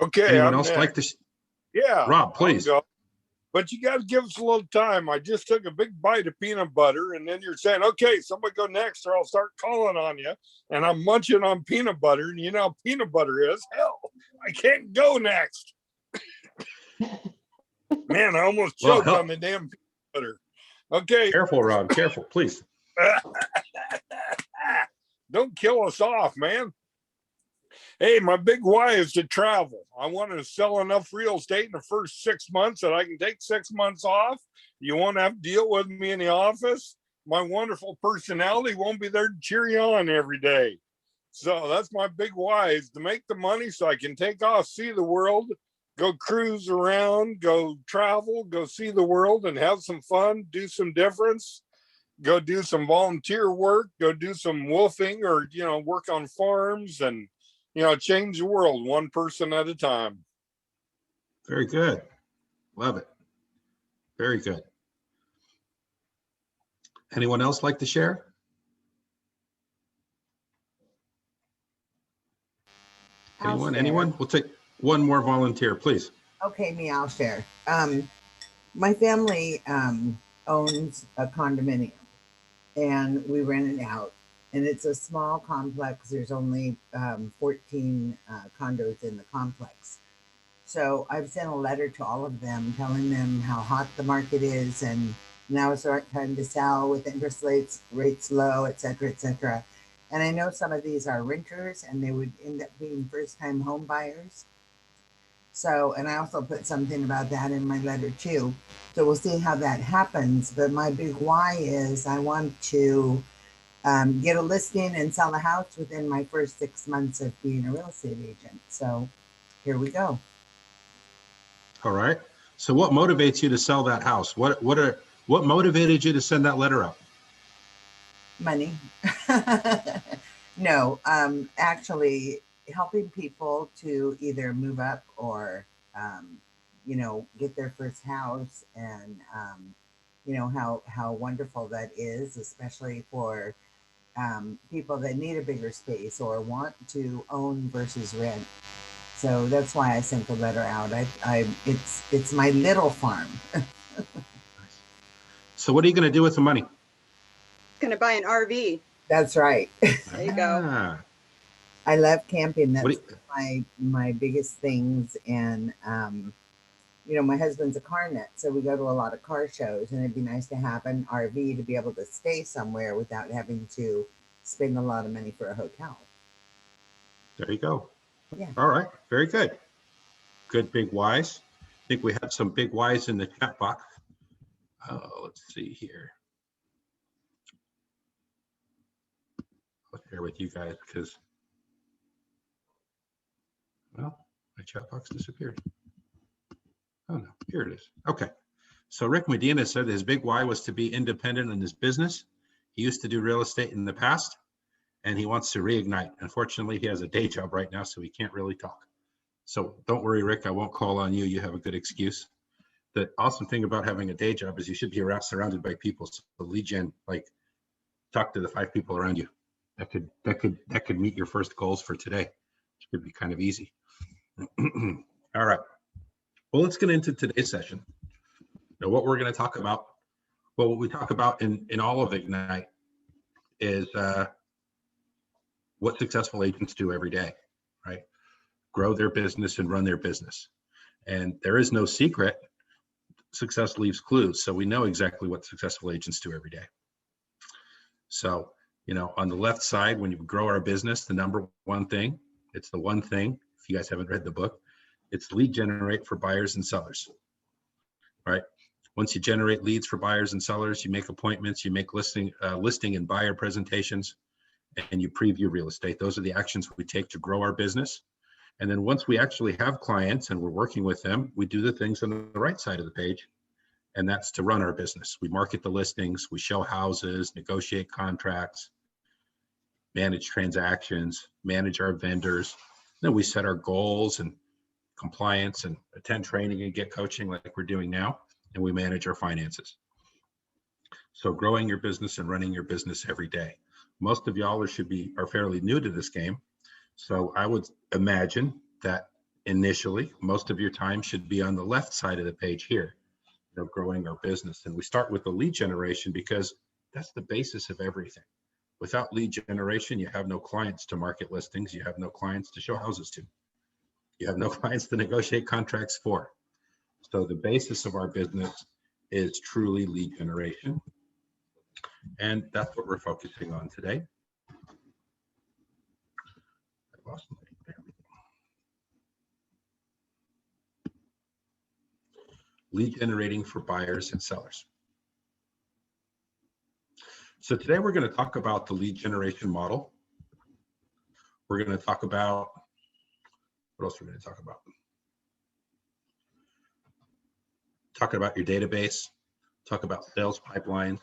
Okay, Anyone I'm else like next. to? Yeah, Rob, I'll please. go. But you got to give us a little time. I just took a big bite of peanut butter, and then you're saying, okay, somebody go next, or I'll start calling on you. And I'm munching on peanut butter, and you know how peanut butter is. Hell, I can't go next. Man, I almost choked on the damn peanut butter. Okay. Careful, Rob. Careful, please. Don't kill us off, man. Hey, my big why is to travel. I want to sell enough real estate in the first 6 months that I can take 6 months off. You won't have to deal with me in the office. My wonderful personality won't be there to cheer you on every day. So that's my big why, is to make the money so I can take off, see the world, go cruise around, go travel, go see the world and have some fun, do some difference, go do some volunteer work, go do some wolfing, or, you know, work on farms and, you know, change the world one person at a time. Very good. Love it. Very good. Anyone else like to share? Anyone? We'll take one more volunteer, please. Okay, me, I'll share. My family owns a condominium, and we rent it out. And it's a small complex. There's only 14 condos in the complex. So I've sent a letter to all of them telling them how hot the market is, and now it's the right time to sell with interest rates low, et cetera, et cetera. And I know some of these are renters, and they would end up being first-time home buyers. So, and I also put something about that in my letter too. So we'll see how that happens. But my big why is I want to get a listing and sell a house within my first 6 months of being a real estate agent. So here we go. All right. So what motivates you to sell that house? What motivated you to send that letter out? Money. No, actually helping people to either move up or, you know, get their first house, and, you know, how wonderful that is, especially for people that need a bigger space or want to own versus rent. So that's why I sent the letter out. It's my little farm. So what are you going to do with the money? Going to buy an RV. That's right. There you go. I love camping. That's my biggest things. And, you know, my husband's a car nut, so we go to a lot of car shows, and it'd be nice to have an RV to be able to stay somewhere without having to spend a lot of money for a hotel. There you go. Yeah. All right. Very good. Good big whys. I think we have some big whys in the chat box. Let's see here. I'll share with you guys because, well, my chat box disappeared. Oh no, here it is. Okay. So Rick Medina said his big why was to be independent in his business. He used to do real estate in the past, and he wants to reignite. Unfortunately, he has a day job right now, so he can't really talk. So don't worry, Rick, I won't call on you. You have a good excuse. The awesome thing about having a day job is you should be surrounded by people. So lead gen, like, talk to the 5 people around you. That could meet your first goals for today, which could be kind of easy. All right. Well, let's get into today's session. Now, what we're going to talk about, well, what we talk about in all of Ignite is what successful agents do every day, right? Grow their business and run their business. And there is no secret. Success leaves clues. So we know exactly what successful agents do every day. So, you know, on the left side, when you grow our business, the number one thing, it's the one thing, if you guys haven't read the book, it's lead generate for buyers and sellers, right? Once you generate leads for buyers and sellers, you make appointments, you make listing and buyer presentations, and you preview real estate. Those are the actions we take to grow our business. And then once we actually have clients and we're working with them, we do the things on the right side of the page, and that's to run our business. We market the listings, we show houses, negotiate contracts, manage transactions, manage our vendors. Then we set our goals and compliance and attend training and get coaching like we're doing now, and we manage our finances. So growing your business and running your business every day. Most of y'all are fairly new to this game. So I would imagine that initially, most of your time should be on the left side of the page here, growing our business. And we start with the lead generation because that's the basis of everything. Without lead generation, you have no clients to market listings. You have no clients to show houses to. You have no clients to negotiate contracts for. So the basis of our business is truly lead generation. And that's what we're focusing on today. I lost my, there we go. Lead generating for buyers and sellers. So today we're going to talk about the lead generation model. We're going to talk about, what else we're going to talk about? Talk about your database, talk about sales pipelines.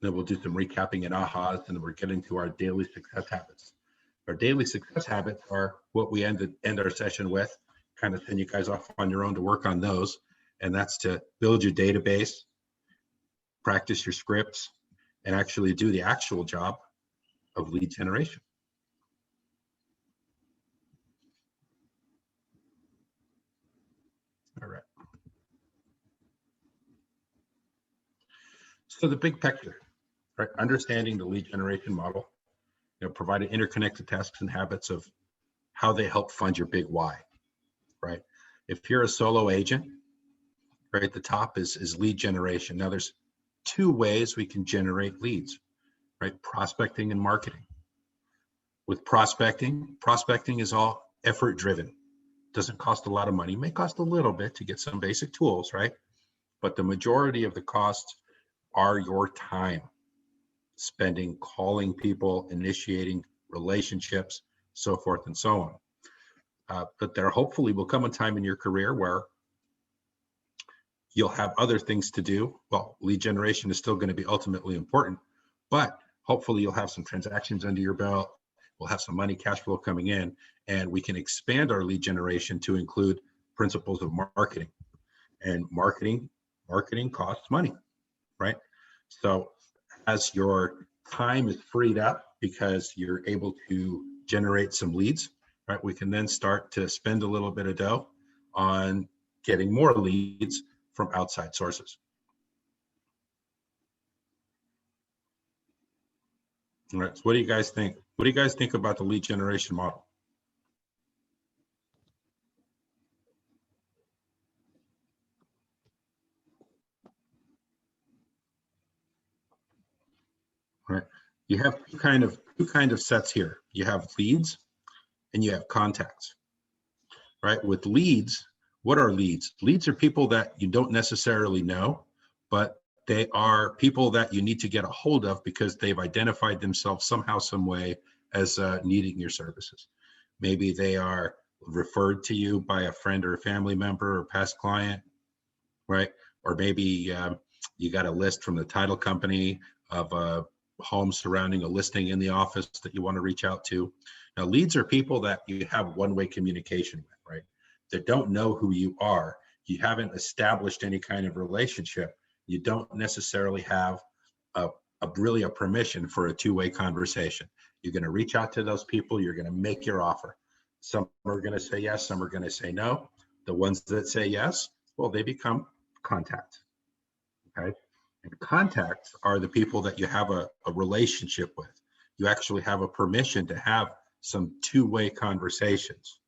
Then we'll do some recapping and ahas, and we're getting to our daily success habits. Our daily success habits are what we end our session with, kind of send you guys off on your own to work on those. And that's to build your database, practice your scripts, and actually do the actual job of lead generation. All right. So the big picture, right? Understanding the lead generation model, providing interconnected tasks and habits of how they help fund your big why, right? If you're a solo agent, right at the top is lead generation. Now there's two ways we can generate leads, right? Prospecting and marketing. With prospecting is all effort driven. Doesn't cost a lot of money, may cost a little bit to get some basic tools, right? But the majority of the costs are your time spending calling people, initiating relationships, so forth and so on. But there hopefully will come a time in your career where you'll have other things to do. Well, lead generation is still going to be ultimately important, but hopefully you'll have some transactions under your belt. We'll have some money, cash flow coming in, and we can expand our lead generation to include principles of marketing. And marketing costs money, right? So as your time is freed up because you're able to generate some leads, right? We can then start to spend a little bit of dough on getting more leads from outside sources. All right, so what do you guys think? What do you guys think about the lead generation model? All right, you have two kind of sets here. You have leads and you have contacts, right? With leads, what are leads? Leads are people that you don't necessarily know, but they are people that you need to get a hold of because they've identified themselves somehow, some way as needing your services. Maybe they are referred to you by a friend or a family member or past client, right? Or maybe you got a list from the title company of a home surrounding a listing in the office that you want to reach out to. Now, leads are people that you have one-way communication with, right? That don't know who you are. You haven't established any kind of relationship. You don't necessarily have really a permission for a two-way conversation. You're going to reach out to those people. You're going to make your offer. Some are going to say yes. Some are going to say no. The ones that say yes, well, they become contacts. Okay. And contacts are the people that you have a relationship with. You actually have a permission to have some two-way conversations.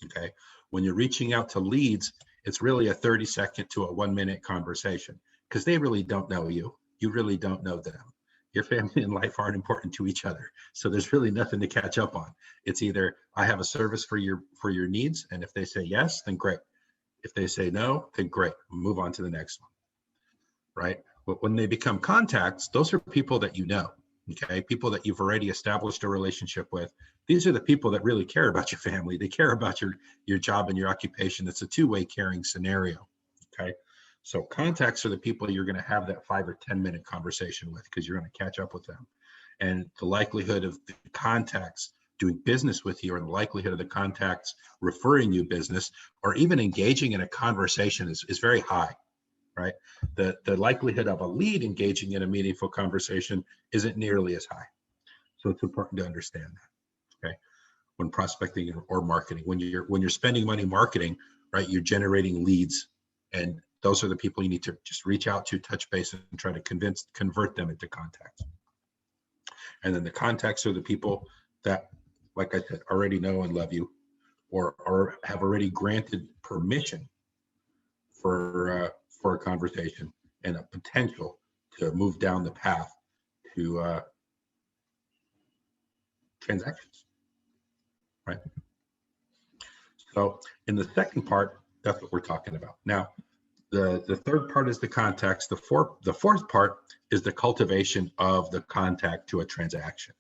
Okay. When you're reaching out to leads, it's really a 30-second to a 1-minute conversation because they really don't know you. You really don't know them. Your family and life aren't important to each other. So there's really nothing to catch up on. It's either I have a service for your needs. And if they say yes, then great. If they say no, then great. Move on to the next one. Right. But when they become contacts, those are people that you know. Okay. People that you've already established a relationship with. These are the people that really care about your family. They care about your job and your occupation. It's a two-way caring scenario. Okay. So contacts are the people you're going to have that 5 or 10-minute conversation with because you're going to catch up with them. And the likelihood of the contacts doing business with you or the likelihood of the contacts referring you business or even engaging in a conversation is very high, right? The likelihood of a lead engaging in a meaningful conversation isn't nearly as high. So it's important to understand that. when prospecting or marketing. When you're spending money marketing, right, you're generating leads, and those are the people you need to just reach out to, touch base, and try to convert them into contacts. And then the contacts are the people that, like I said, already know and love you, or have already granted permission for a conversation and a potential to move down the path to transactions, right? So in the second part, that's what we're talking about. Now, the third part is the contacts. The fourth part is the cultivation of the contact to a transaction,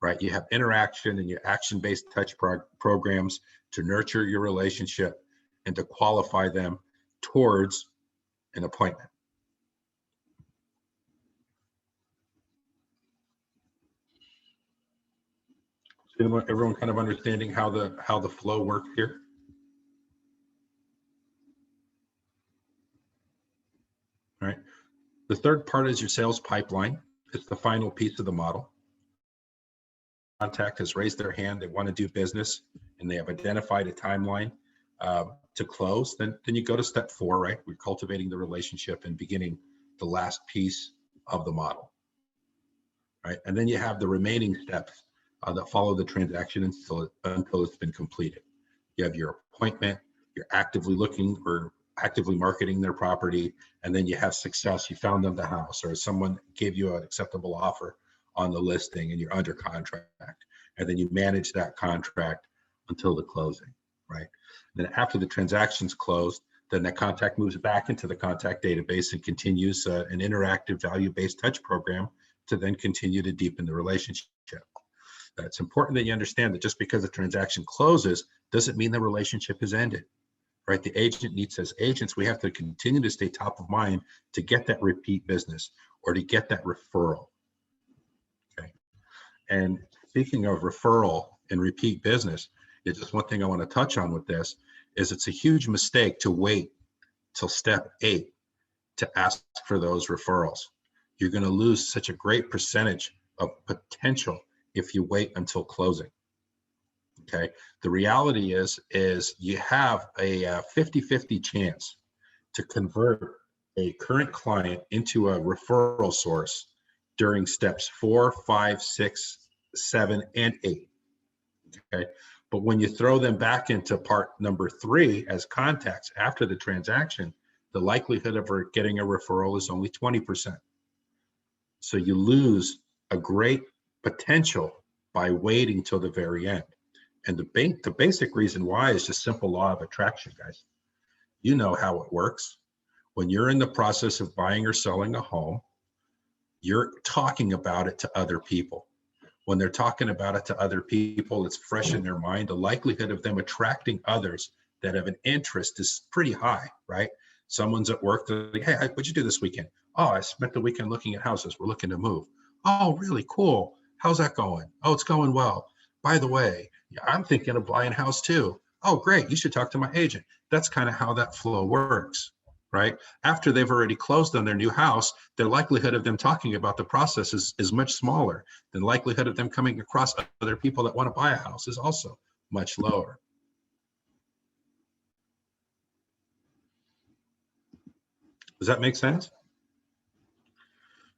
right? You have interaction and your action-based touch programs to nurture your relationship and to qualify them towards an appointment. So everyone kind of understanding how the flow works here? All right. The third part is your sales pipeline. It's the final piece of the model. Contact has raised their hand, they want to do business, and they have identified a timeline to close. Then you go to step 4, right? We're cultivating the relationship and beginning the last piece of the model, right? And then you have the remaining steps that follow the transaction until it's been completed. You have your appointment, you're actively looking or actively marketing their property, and then you have success. You found them the house, or someone gave you an acceptable offer on the listing and you're under contract, and then you manage that contract until the closing, right? And then after the transaction's closed, then the contact moves back into the contact database and continues an interactive value-based touch program to then continue to deepen the relationship. It's important that you understand that just because the transaction closes doesn't mean the relationship is ended, right? The agent needs, as agents, we have to continue to stay top of mind to get that repeat business or to get that referral. Okay. And speaking of referral and repeat business, it's just one thing I want to touch on with this is it's a huge mistake to wait till step 8 to ask for those referrals. You're going to lose such a great percentage of potential if you wait until closing. Okay. The reality is you have a 50-50 chance to convert a current client into a referral source during steps 4, 5, 6, 7, and 8. Okay. But when you throw them back into part number 3 as contacts after the transaction, the likelihood of getting a referral is only 20%. So you lose a great potential by waiting till the very end. And the basic reason why is just simple law of attraction, guys. You know how it works. When you're in the process of buying or selling a home, you're talking about it to other people. When they're talking about it to other people, it's fresh in their mind. The likelihood of them attracting others that have an interest is pretty high, right? Someone's at work, they're like, hey, what'd you do this weekend? Oh, I spent the weekend looking at houses. We're looking to move. Oh, really cool. How's that going? Oh, it's going well. By the way, I'm thinking of buying a house too. Oh, great. You should talk to my agent. That's kind of how that flow works, right? After they've already closed on their new house, the likelihood of them talking about the process is much smaller. The likelihood of them coming across other people that want to buy a house is also much lower. Does that make sense?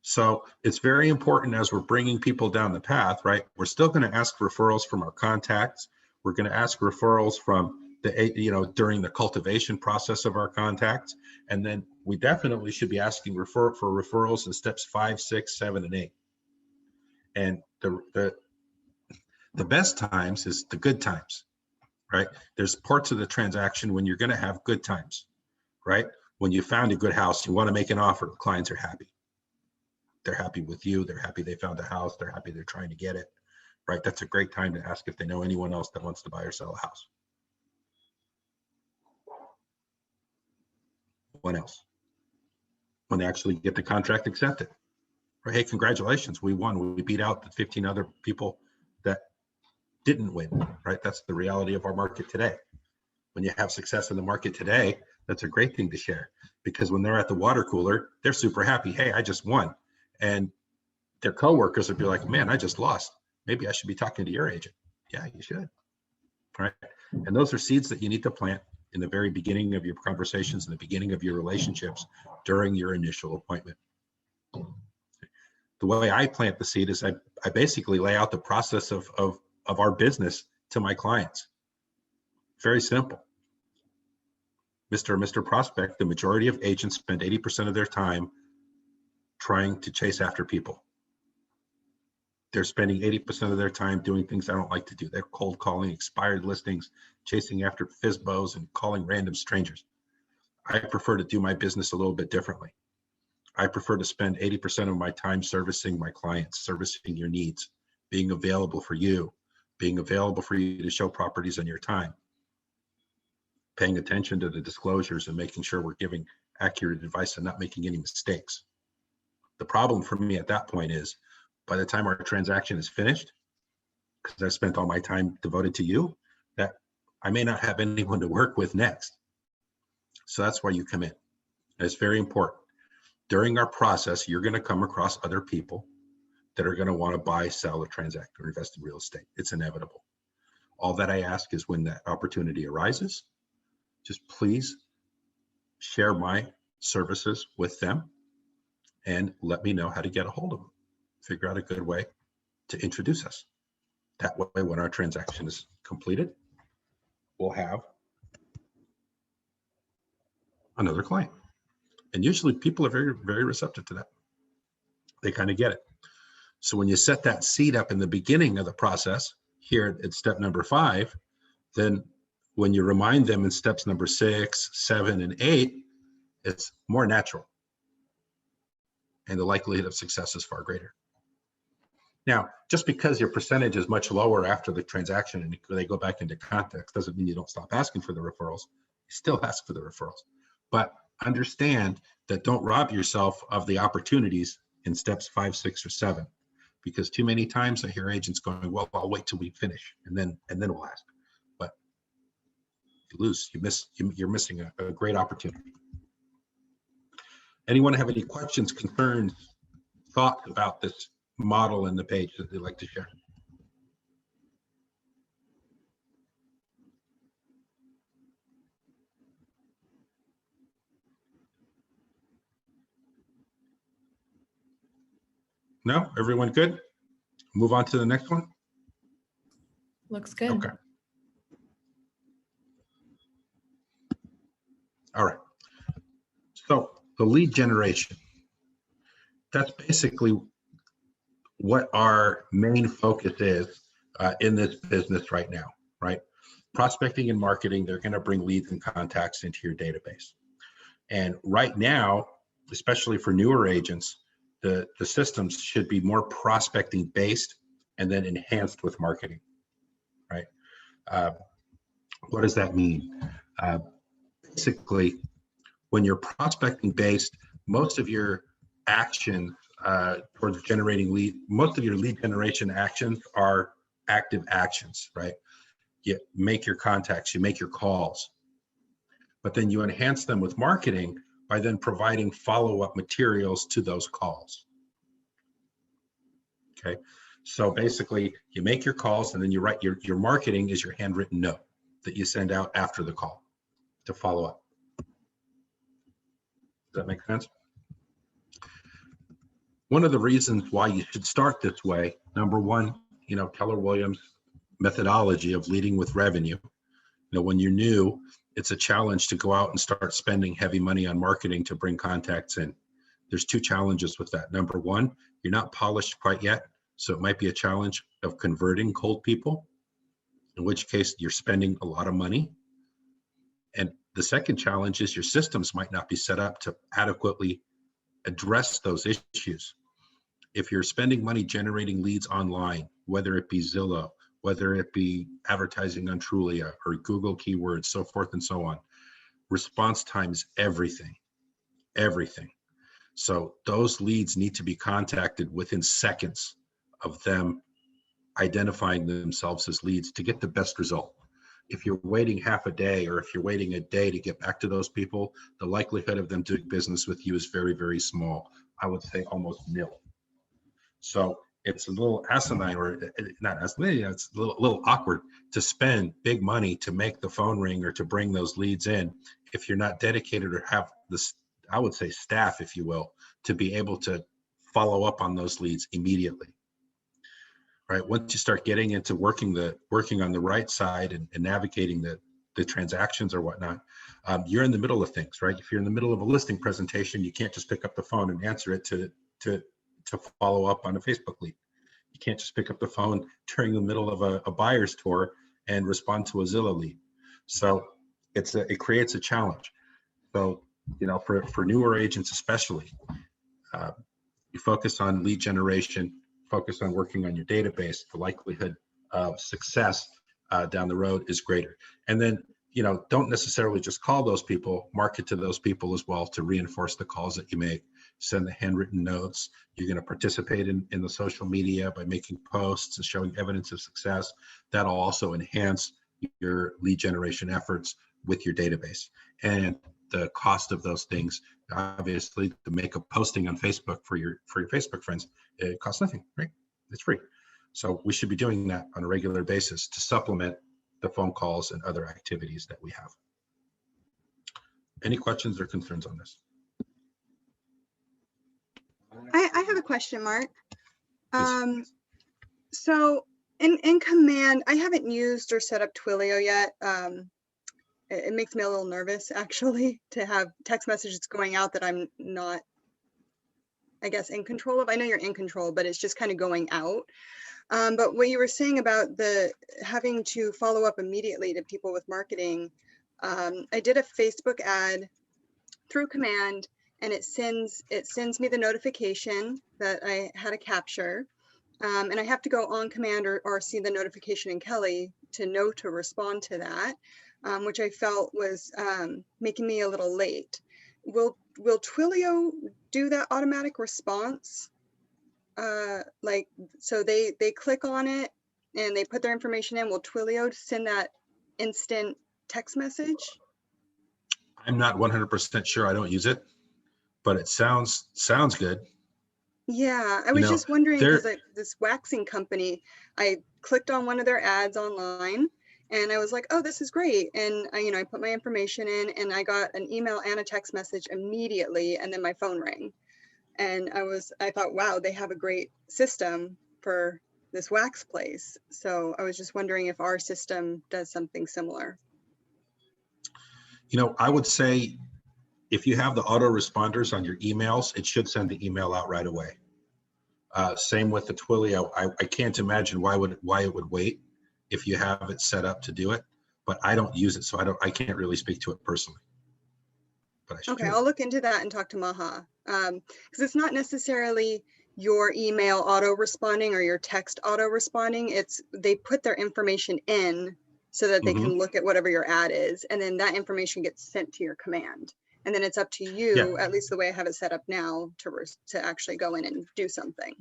So it's very important as we're bringing people down the path, right? We're still going to ask referrals from our contacts. We're going to ask referrals from during the cultivation process of our contacts. And then we definitely should be asking for referrals in steps 5, 6, 7, and 8. And the best times is the good times, right? There's parts of the transaction when you're going to have good times, right? When you found a good house, you want to make an offer, clients are happy. They're happy with you. They're happy they found a house. They're happy they're trying to get it, right? That's a great time to ask if they know anyone else that wants to buy or sell a house. What else? When they actually get the contract accepted. Right? Hey, congratulations, we won. We beat out the 15 other people that didn't win, right? That's the reality of our market today. When you have success in the market today, that's a great thing to share, because when they're at the water cooler, they're super happy. Hey, I just won. And their coworkers would be like, man, I just lost. Maybe I should be talking to your agent. Yeah, you should. Right. And those are seeds that you need to plant in the very beginning of your conversations, in the beginning of your relationships, during your initial appointment. The way I plant the seed is I basically lay out the process of our business to my clients. Very simple. Mr. Prospect, the majority of agents spend 80% of their time trying to chase after people. They're spending 80% of their time doing things I don't like to do. They're cold calling, expired listings, chasing after FSBOs, and calling random strangers. I prefer to do my business a little bit differently. I prefer to spend 80% of my time servicing my clients, servicing your needs, being available for you, being available for you to show properties on your time, paying attention to the disclosures and making sure we're giving accurate advice and not making any mistakes. The problem for me at that point is, by the time our transaction is finished, because I've spent all my time devoted to you, that I may not have anyone to work with next. So that's why you come in. And it's very important. During our process, you're going to come across other people that are going to want to buy, sell, or transact, or invest in real estate. It's inevitable. All that I ask is when that opportunity arises, just please share my services with them and let me know how to get a hold of them. Figure out a good way to introduce us. That way, when our transaction is completed, we'll have another client. And usually people are very, very receptive to that. They kind of get it. So when you set that seed up in the beginning of the process, here at step number 5, then when you remind them in steps number 6, 7, and 8, it's more natural. And the likelihood of success is far greater. Now, just because your percentage is much lower after the transaction and they go back into context doesn't mean you don't stop asking for the referrals. You still ask for the referrals. But understand that don't rob yourself of the opportunities in steps 5, 6, or 7, because too many times I hear agents going, well, I'll wait till we finish and then we'll ask. But you're missing a great opportunity. Anyone have any questions, concerns, thoughts about this model in the page that they'd like to share? No? Everyone good? Move on to the next one? Looks good. Okay. All right. So the lead generation, that's basically what our main focus is in this business right now, right? Prospecting and marketing, they're going to bring leads and contacts into your database. And right now, especially for newer agents, the systems should be more prospecting based and then enhanced with marketing, right? What does that mean? Basically, when you're prospecting based, most of your action towards generating lead, most of your lead generation actions are active actions, right? You make your contacts, you make your calls, but then you enhance them with marketing by then providing follow-up materials to those calls. Okay, so basically you make your calls and then you write your marketing is your handwritten note that you send out after the call to follow up. Does that make sense? One of the reasons why you should start this way, number one, Keller Williams methodology of leading with revenue. When you're new, it's a challenge to go out and start spending heavy money on marketing to bring contacts in. There's 2 challenges with that. Number one, you're not polished quite yet. So it might be a challenge of converting cold people, in which case you're spending a lot of money. And the second challenge is your systems might not be set up to adequately address those issues. If you're spending money generating leads online, whether it be Zillow, whether it be advertising on Trulia or Google keywords, so forth and so on, response time is everything. So those leads need to be contacted within seconds of them identifying themselves as leads to get the best result. If you're waiting half a day or if you're waiting a day to get back to those people, the likelihood of them doing business with you is very, very small. I would say almost nil. So it's a little asinine, or not asinine, it's a little awkward to spend big money to make the phone ring or to bring those leads in if you're not dedicated or have this, I would say, staff, if you will, to be able to follow up on those leads immediately. Right. Once you start getting into working on the right side and navigating the transactions or whatnot, you're in the middle of things, right? If you're in the middle of a listing presentation, you can't just pick up the phone and answer it to follow up on a Facebook lead. You can't just pick up the phone during the middle of a buyer's tour and respond to a Zillow lead. So it creates a challenge. So, for newer agents especially, you focus on lead generation, focus on working on your database. The likelihood of success down the road is greater. And then, don't necessarily just call those people, market to those people as well to reinforce the calls that you make. Send the handwritten notes. You're going to participate in the social media by making posts and showing evidence of success. That'll also enhance your lead generation efforts with your database. And the cost of those things, obviously, to make a posting on Facebook for your Facebook friends, it costs nothing, right? It's free. So we should be doing that on a regular basis to supplement the phone calls and other activities that we have. Any questions or concerns on this? I have a question, Mark. Please. So in Command, I haven't used or set up Twilio yet. It makes me a little nervous, actually, to have text messages going out that I'm not, I guess, in control of. I know you're in control, but it's just kind of going out. But what you were saying about the having to follow up immediately to people with marketing, I did a Facebook ad through Command, and it sends me the notification that I had a capture, and I have to go on Command or see the notification in Kelly to know to respond to that, which I felt was making me a little late. Will Twilio do that automatic response? So they click on it and they put their information in. Will Twilio send that instant text message? I'm not 100% sure. I don't use it, but it sounds good. Yeah, I was just wondering, because this waxing company, I clicked on one of their ads online and I was like, oh, this is great. And I put my information in and I got an email and a text message immediately, and then my phone rang. And I thought, wow, they have a great system for this wax place. So I was just wondering if our system does something similar. I would say if you have the autoresponders on your emails, it should send the email out right away. Same with the Twilio. I can't imagine why it would wait if you have it set up to do it, but I don't use it, so I can't really speak to it personally. But I should. Okay, I'll look into that and talk to Maha, because it's not necessarily your email auto responding or your text auto responding. It's they put their information in so that they can look at whatever your ad is, and then that information gets sent to your Command. And then it's up to you, at least the way I have it set up now, to actually go in and do something.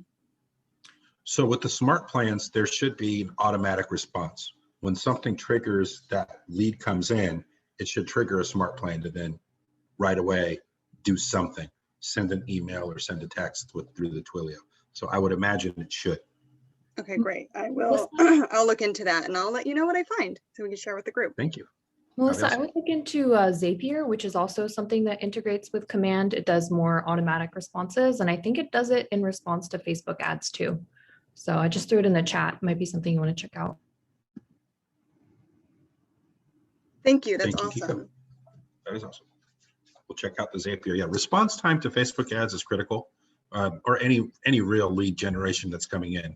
So with the smart plans, there should be an automatic response. When something triggers, that lead comes in, it should trigger a smart plan to then right away do something, send an email or send a text through the Twilio. So I would imagine it should. Okay, great. I will. I'll look into that and I'll let you know what I find so we can share with the group. Thank you. Melissa, I would look into Zapier, which is also something that integrates with Command. It does more automatic responses, and I think it does it in response to Facebook ads too. So I just threw it in the chat. Might be something you want to check out. Thank you. That's Thank you, awesome. Kiko. That is awesome. We'll check out the Zapier. Yeah, response time to Facebook ads is critical, or any real lead generation that's coming in.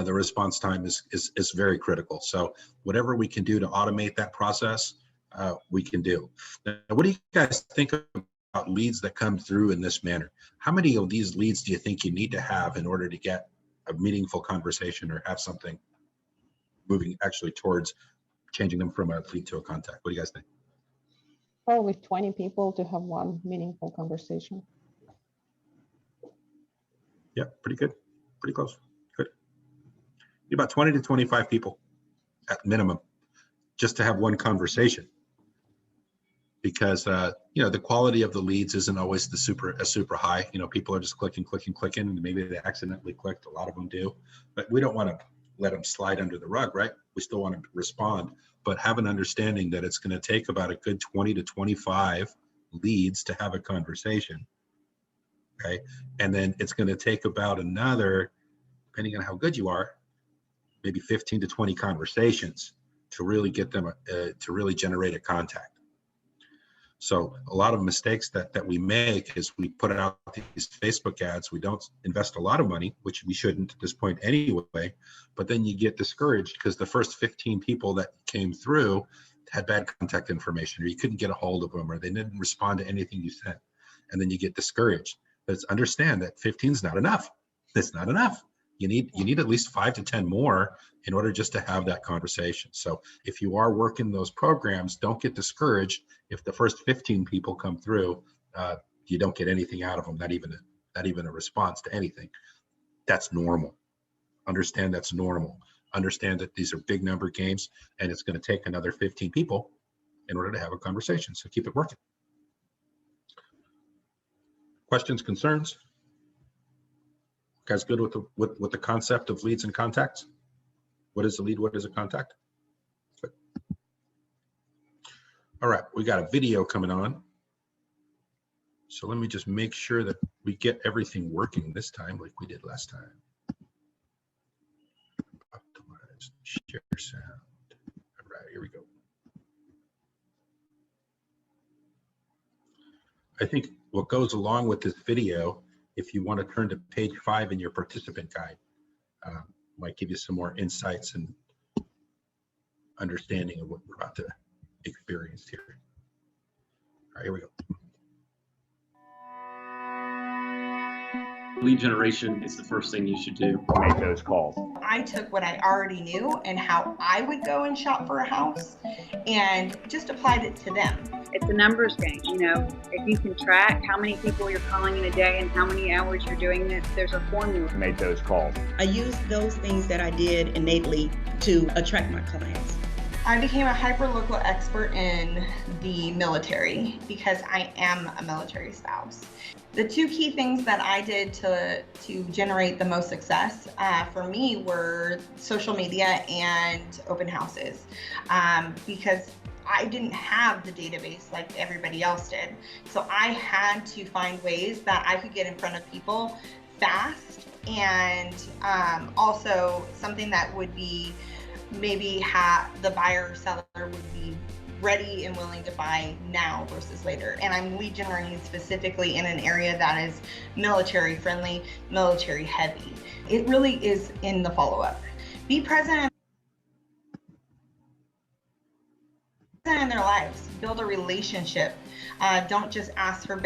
The response time is very critical. So whatever we can do to automate that process, we can do. Now, what do you guys think about leads that come through in this manner? How many of these leads do you think you need to have in order to get a meaningful conversation or have something moving actually towards changing them from a lead to a contact? What do you guys think? Probably 20 people to have one meaningful conversation. Yeah, pretty good. Pretty close. Good. About 20 to 25 people at minimum just to have one conversation. because the quality of the leads isn't always super high. People are just clicking, and maybe they accidentally clicked. A lot of them do, but we don't want to let them slide under the rug, right? We still want to respond, but have an understanding that it's going to take about a good 20 to 25 leads to have a conversation. Okay, and then it's going to take about another, depending on how good you are, maybe 15 to 20 conversations to really get them to really generate a contact. So a lot of mistakes that we make is we put out these Facebook ads. We don't invest a lot of money, which we shouldn't at this point anyway, but then you get discouraged because the first 15 people that came through had bad contact information, or you couldn't get a hold of them, or they didn't respond to anything you sent. And then you get discouraged. But understand that 15 is not enough. It's not enough. You need at least 5 to 10 more in order just to have that conversation. So if you are working those programs, don't get discouraged if the first 15 people come through, you don't get anything out of them, not even a response to anything. That's normal. Understand that's normal. Understand that these are big number games, and it's going to take another 15 people in order to have a conversation. So keep it working. Questions, concerns? Guys good with the concept of leads and contacts? What is a lead? What is a contact? Good. All right, we got a video coming on. So let me just make sure that we get everything working this time like we did last time. Optimize, share sound. All right, here we go. I think what goes along with this video, if you want to turn to page 5 in your participant guide, might give you some more insights and understanding of what we're about to experience here. All right, here we go. Lead generation is the first thing you should do. Make those calls. I took what I already knew and how I would go and shop for a house and just applied it to them. It's a numbers game. If you can track how many people you're calling in a day and how many hours you're doing it, there's a formula. Make those calls. I used those things that I did innately to attract my clients. I became a hyperlocal expert in the military because I am a military spouse. The 2 key things that I did to generate the most success for me were social media and open houses, because I didn't have the database like everybody else did. So I had to find ways that I could get in front of people fast, and also something that would be maybe the buyer or seller would be ready and willing to buy now versus later. And I'm lead generating specifically in an area that is military friendly, military heavy. It really is in the follow-up. Be present in their lives, build a relationship. Don't just ask for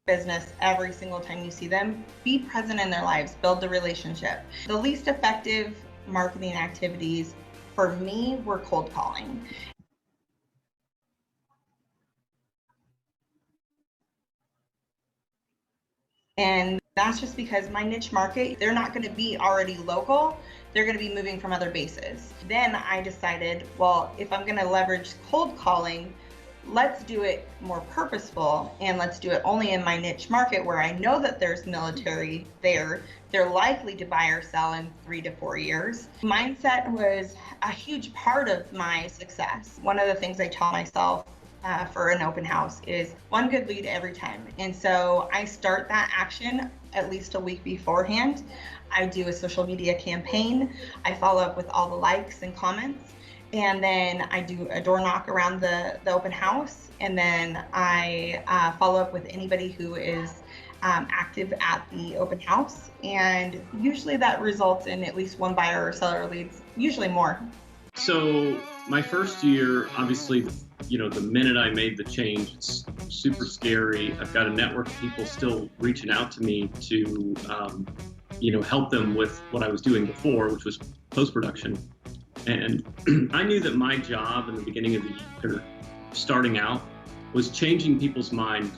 business every single time you see them. Be present in their lives, build the relationship. The least effective marketing activities for me were cold calling. And that's just because my niche market, they're not going to be already local. They're going to be moving from other bases. Then I decided, well, if I'm going to leverage cold calling, let's do it more purposeful, and let's do it only in my niche market where I know that there's military there. They're likely to buy or sell in 3 to 4 years. Mindset was a huge part of my success. One of the things I taught myself for an open house is 1 good lead every time. And so I start that action at least a week beforehand. I do a social media campaign. I follow up with all the likes and comments. And then I do a door knock around the open house. And then I follow up with anybody who is active at the open house. And usually that results in at least 1 buyer or seller leads, usually more. So my first year, obviously, the minute I made the change, it's super scary. I've got a network of people still reaching out to me to, help them with what I was doing before, which was post-production. And I knew that my job in the beginning of the year, starting out, was changing people's mind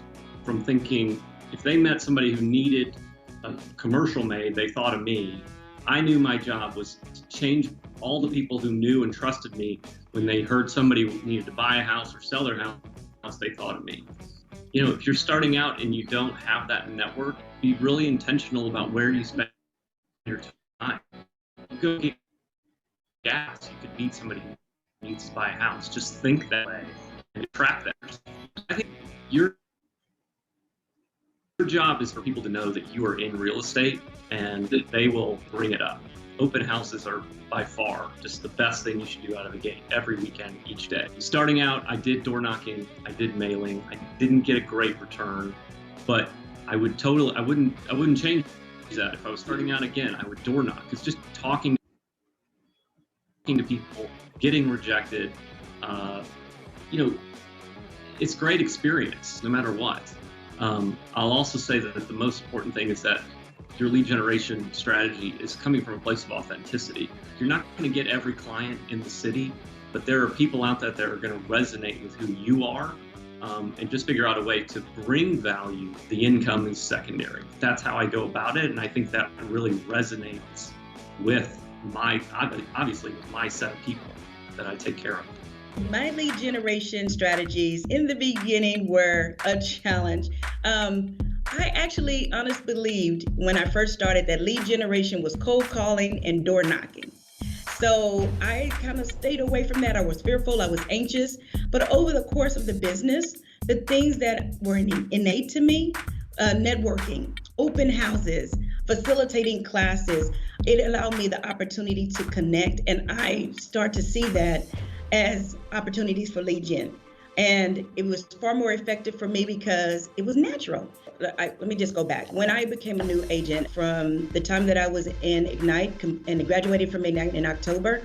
from thinking if they met somebody who needed a commercial made, they thought of me, I knew my job was to change all the people who knew and trusted me when they heard somebody needed to buy a house or sell their house, they thought of me. You know, if you're starting out and you don't have that network, be really intentional about where you spend your time. You go get gas, you could meet somebody who needs to buy a house. Just think that way and attract that. I think your job is for people to know that you are in real estate and that they will bring it up. Open houses are by far just the best thing you should do out of the gate every weekend, each day. Starting out, I did door knocking, I did mailing. I didn't get a great return, but I wouldn't change that. If I was starting out again, I would door knock. It's just talking to people, getting rejected. You know, it's great experience no matter what. I'll also say that the most important thing is that your lead generation strategy is coming from a place of authenticity. You're not going to get every client in the city, but there are people out there that are going to resonate with who you are, and just figure out a way to bring value. The income is secondary. That's how I go about it, and I think that really resonates with obviously with my set of people that I take care of. My lead generation strategies in the beginning were a challenge. I actually honestly believed when I first started that lead generation was cold calling and door knocking. So I kind of stayed away from that. I was fearful, I was anxious, but over the course of the business, the things that were innate to me, networking, open houses, facilitating classes, it allowed me the opportunity to connect, and I start to see that as opportunities for lead gen. And it was far more effective for me because it was natural. Let me just go back. When I became a new agent, from the time that I was in Ignite and graduated from Ignite in October,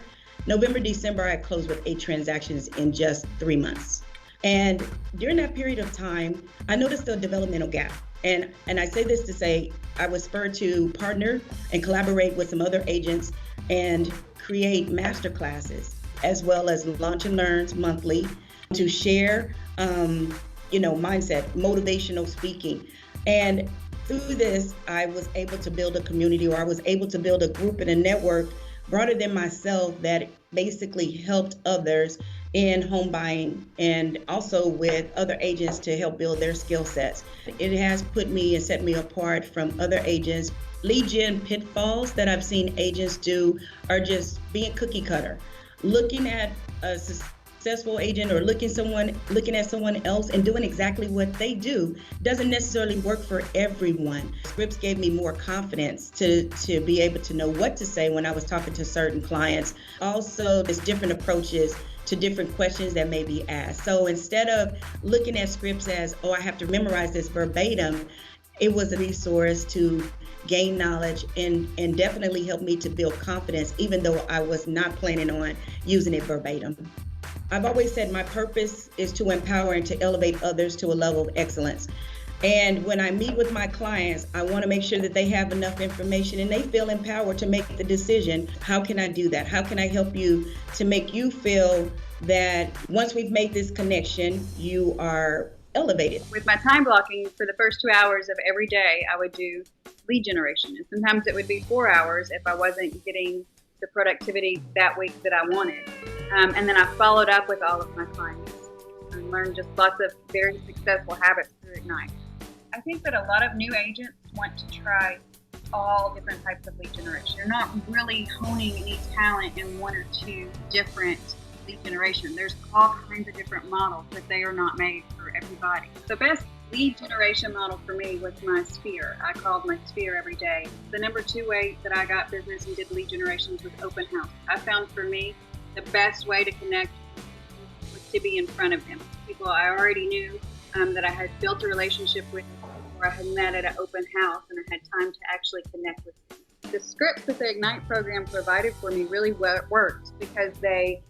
November, December, I closed with 8 transactions in just 3 months. And during that period of time, I noticed a developmental gap. And I say this to say, I was spurred to partner and collaborate with some other agents and create master classes, as well as launch and learns monthly to share, mindset, motivational speaking. And through this, I was able to build a community, or I was able to build a group and a network broader than myself that basically helped others in home buying, and also with other agents to help build their skill sets. It has put me and set me apart from other agents. Lead gen pitfalls that I've seen agents do are just being cookie cutter, looking at a successful agent or looking at someone else and doing exactly what they do doesn't necessarily work for everyone. Scripts gave me more confidence to be able to know what to say when I was talking to certain clients. Also, there's different approaches to different questions that may be asked. So instead of looking at scripts as, oh, I have to memorize this verbatim, it was a resource to gain knowledge and definitely helped me to build confidence, even though I was not planning on using it verbatim. I've always said my purpose is to empower and to elevate others to a level of excellence. And when I meet with my clients, I want to make sure that they have enough information and they feel empowered to make the decision. How can I do that? How can I help you to make you feel that once we've made this connection, you are elevated? With my time blocking, for the first 2 hours of every day, I would do lead generation. And sometimes it would be 4 hours if I wasn't getting the productivity that week that I wanted. And then I followed up with all of my clients and learned just lots of very successful habits through Ignite. I think that a lot of new agents want to try all different types of lead generation. You're not really honing any talent in one or two different lead generation. There's all kinds of different models, but they are not made for everybody. The best lead generation model for me was my sphere. I called my sphere every day. The number 2 way that I got business and did lead generations was open house. I found for me the best way to connect was to be in front of them. People I already knew that I had built a relationship with, or I had met at an open house and I had time to actually connect with them. The scripts that the Ignite program provided for me really worked because they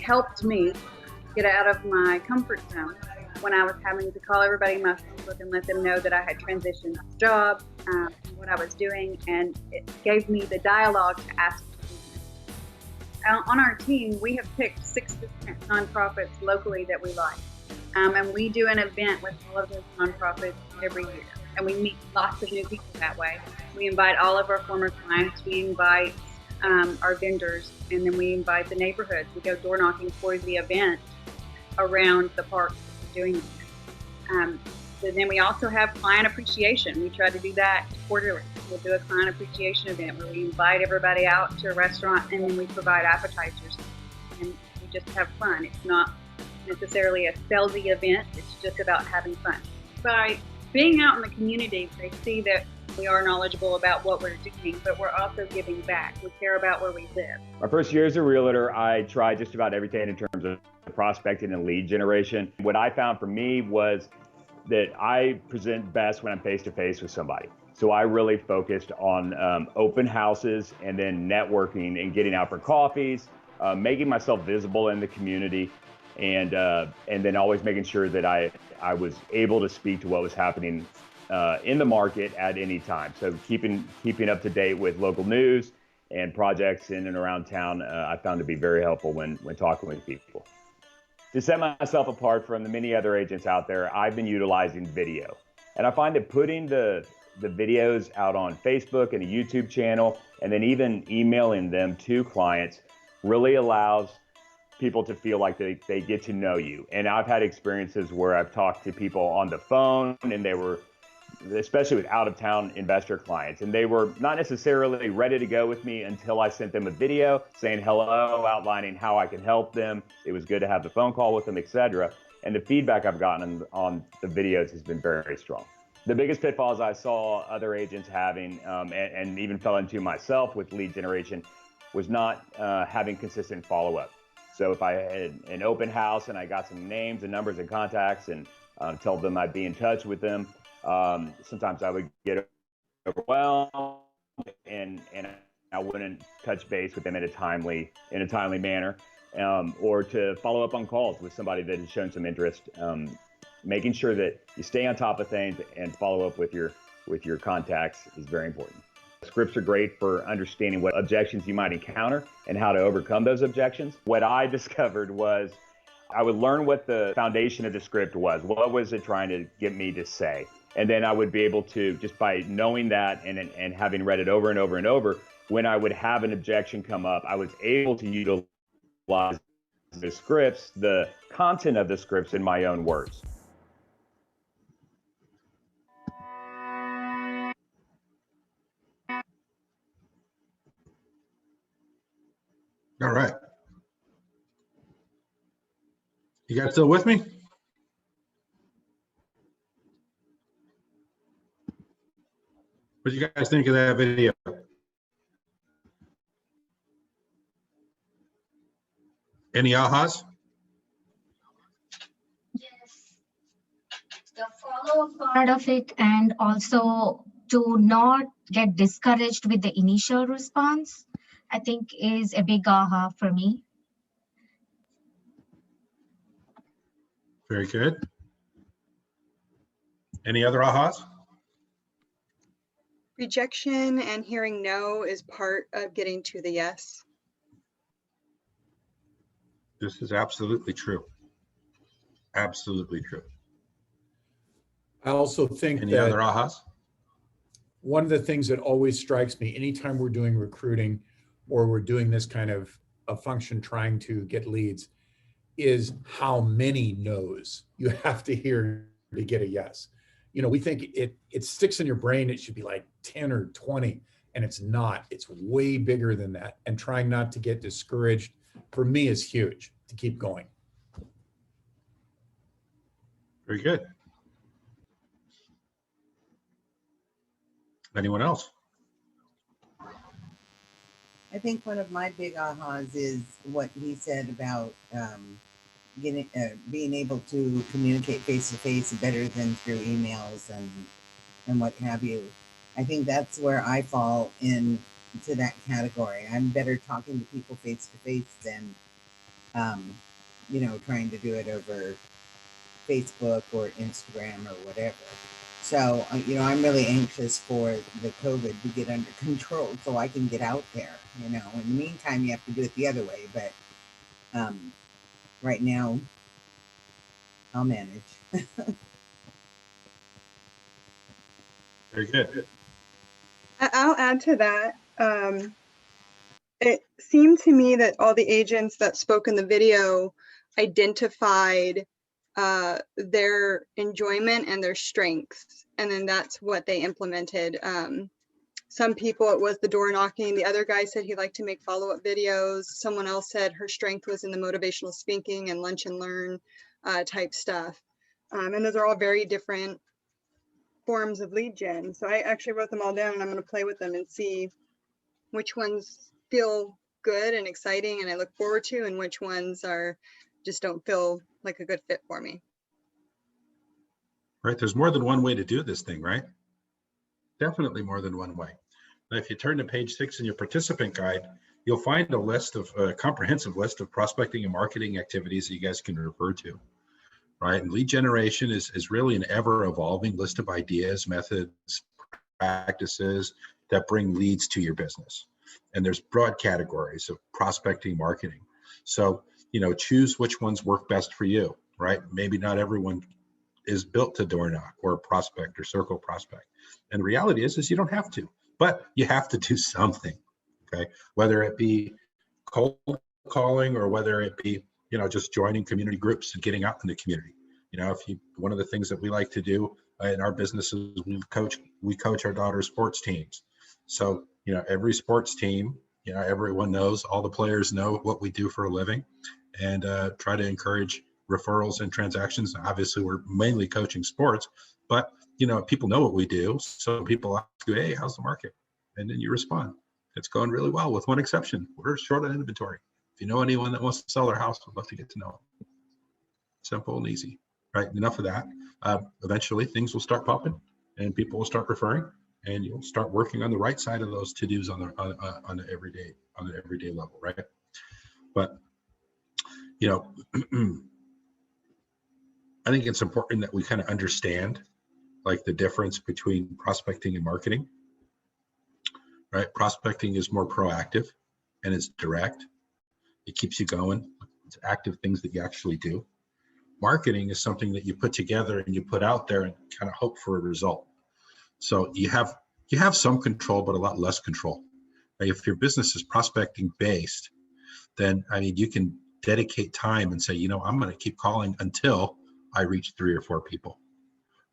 helped me get out of my comfort zone when I was having to call everybody in my Facebook and let them know that I had transitioned job, what I was doing, and it gave me the dialogue to ask for business. On our team, we have picked 6 different nonprofits locally that we like, and we do an event with all of those nonprofits every year. and we meet lots of new people that way. We invite all of our former clients, we invite our vendors, and then we invite the neighborhoods. We go door knocking for the event around the park doing it. So then we also have client appreciation. We try to do that quarterly. We'll do a client appreciation event where we invite everybody out to a restaurant and then we provide appetizers. And we just have fun. It's not necessarily a salesy event. It's just about having fun. By being out in the community, they see that we are knowledgeable about what we're doing, but we're also giving back. We care about where we live. My first year as a realtor, I tried just about everything in terms of prospecting and lead generation. What I found for me was that I present best when I'm face-to-face with somebody. So I really focused on open houses and then networking and getting out for coffees, making myself visible in the community, and then always making sure that I was able to speak to what was happening in the market at any time. So keeping up to date with local news and projects in and around town, I found to be very helpful when talking with people. To set myself apart from the many other agents out there, I've been utilizing video. And I find that putting the videos out on Facebook and a YouTube channel, and then even emailing them to clients, really allows people to feel like they get to know you. And I've had experiences where I've talked to people on the phone, and they were, especially with out-of-town investor clients, and they were not necessarily ready to go with me until I sent them a video saying hello, outlining how I can help them. It was good to have the phone call with them, etc. And the feedback I've gotten on the videos has been very, very strong. The biggest pitfalls I saw other agents having, and even fell into myself with lead generation, was not having consistent follow-up. So if I had an open house and I got some names and numbers and contacts and told them I'd be in touch with them, sometimes I would get overwhelmed and I wouldn't touch base with them in a timely manner, or to follow up on calls with somebody that has shown some interest. Making sure that you stay on top of things and follow up with your contacts is very important. Scripts are great for understanding what objections you might encounter and how to overcome those objections. What I discovered was I would learn what the foundation of the script was. What was it trying to get me to say? And then I would be able to, just by knowing that and having read it over and over and over, when I would have an objection come up, I was able to utilize the scripts, the content of the scripts in my own words. All right. You guys still with me? What do you guys think of that video? Any ahas? Yes, the follow-up part of it, and also to not get discouraged with the initial response, I think is a big aha for me. Very good. Any other ahas? Rejection and hearing no is part of getting to the yes. This is absolutely true. Absolutely true. I also think Any other ahas? One of the things that always strikes me anytime we're doing recruiting or we're doing this kind of a function trying to get leads is how many no's you have to hear to get a yes. You know, we think it sticks in your brain, it should be like 10 or 20, and it's not. It's way bigger than that. And trying not to get discouraged, for me, is huge to keep going. Very good. Anyone else? I think one of my big ahas is what he said about being able to communicate face to face better than through emails and what have you. I think that's where I fall into that category. I'm better talking to people face to face than, trying to do it over Facebook or Instagram or whatever. So, I'm really anxious for the COVID to get under control so I can get out there, In the meantime, you have to do it the other way, but right now, I'll manage. Very good. I'll add to that. It seemed to me that all the agents that spoke in the video identified their enjoyment and their strengths, and then that's what they implemented. Some people, it was the door knocking. The other guy said he liked to make follow-up videos. Someone else said her strength was in the motivational speaking and lunch and learn type stuff. And those are all very different forms of lead gen. So I actually wrote them all down, and I'm going to play with them and see which ones feel good and exciting and I look forward to, and which ones are just don't feel like a good fit for me. Right. There's more than one way to do this thing, right? Definitely more than one way. Now, if you turn to page 6 in your participant guide, you'll find a list of a comprehensive list of prospecting and marketing activities that you guys can refer to. Right. And lead generation is really an ever evolving list of ideas, methods, practices that bring leads to your business. And there's broad categories of prospecting, marketing. So, choose which ones work best for you, right? Maybe not everyone is built to door knock or prospect or circle prospect. And the reality is you don't have to, but you have to do something, okay? Whether it be cold calling or whether it be, just joining community groups and getting out in the community. One of the things that we like to do in our business is we coach our daughter's sports teams. So, every sports team, everyone knows, all the players know what we do for a living, and try to encourage referrals and transactions. Obviously, we're mainly coaching sports, but people know what we do. So people ask you, hey, how's the market? And then you respond, it's going really well, with one exception. We're short on inventory. If you know anyone that wants to sell their house, we'd love to get to know them. Simple and easy, right? Enough of that. Eventually, things will start popping, and people will start referring, and you'll start working on the right side of those to-dos on the everyday level, right? But I think it's important that we kind of understand like the difference between prospecting and marketing, right? Prospecting is more proactive and it's direct. It keeps you going. It's active things that you actually do. Marketing is something that you put together and you put out there and kind of hope for a result. So you have some control, but a lot less control. Right? If your business is prospecting based, then you can dedicate time and say, I'm going to keep calling until I reach 3 or 4 people.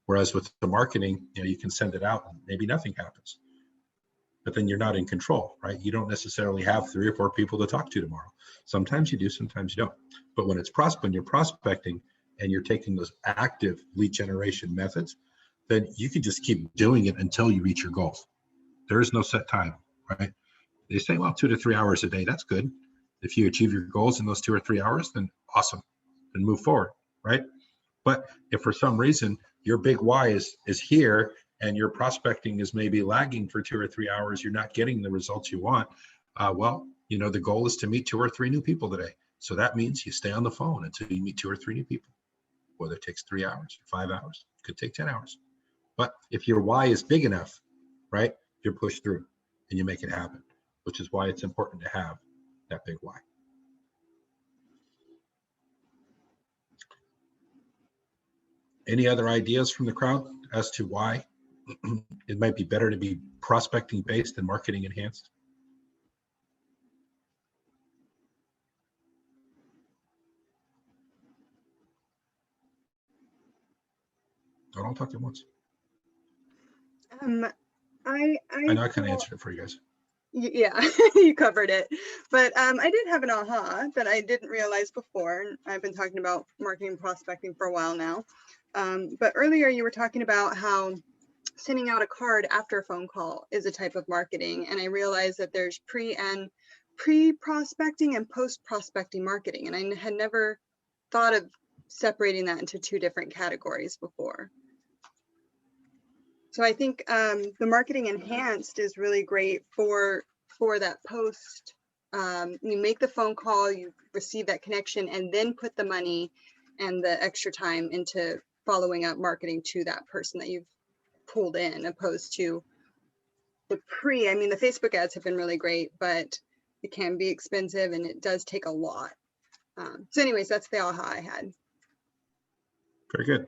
Whereas with the marketing, you can send it out and maybe nothing happens, but then you're not in control, right? You don't necessarily have 3 or 4 people to talk to tomorrow. Sometimes you do, sometimes you don't. But when you're prospecting and you're taking those active lead generation methods, then you can just keep doing it until you reach your goals. There is no set time, right? They say, well, 2 to 3 hours a day, that's good. If you achieve your goals in those 2 or 3 hours, then awesome, then move forward, right? But if for some reason your big why is here and your prospecting is maybe lagging for 2 or 3 hours, you're not getting the results you want, the goal is to meet 2 or 3 new people today. So that means you stay on the phone until you meet 2 or 3 new people. Whether it takes 3 hours, 5 hours, it could take 10 hours. But if your why is big enough, right, you're pushed through and you make it happen, which is why it's important to have that big why. Any other ideas from the crowd as to why it might be better to be prospecting based and marketing enhanced? Don't all talk at once. I know I kind of answered it for you guys. Yeah, you covered it. But I did have an aha that I didn't realize before. I've been talking about marketing and prospecting for a while now. But earlier you were talking about how sending out a card after a phone call is a type of marketing. And I realized that there's pre-prospecting and post-prospecting marketing. And I had never thought of separating that into 2 different categories before. So I think the marketing enhanced is really great for that post. You make the phone call, you receive that connection, and then put the money and the extra time into following up marketing to that person that you've pulled in, opposed to the the Facebook ads have been really great, but it can be expensive and it does take a lot. So anyways, that's the aha I had. Very good.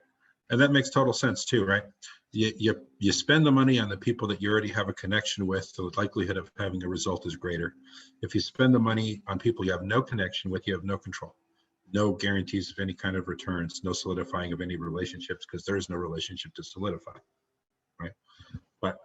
And that makes total sense too, right? You spend the money on the people that you already have a connection with, the likelihood of having a result is greater. If you spend the money on people you have no connection with, you have no control, no guarantees of any kind of returns, no solidifying of any relationships, because there is no relationship to solidify, right? But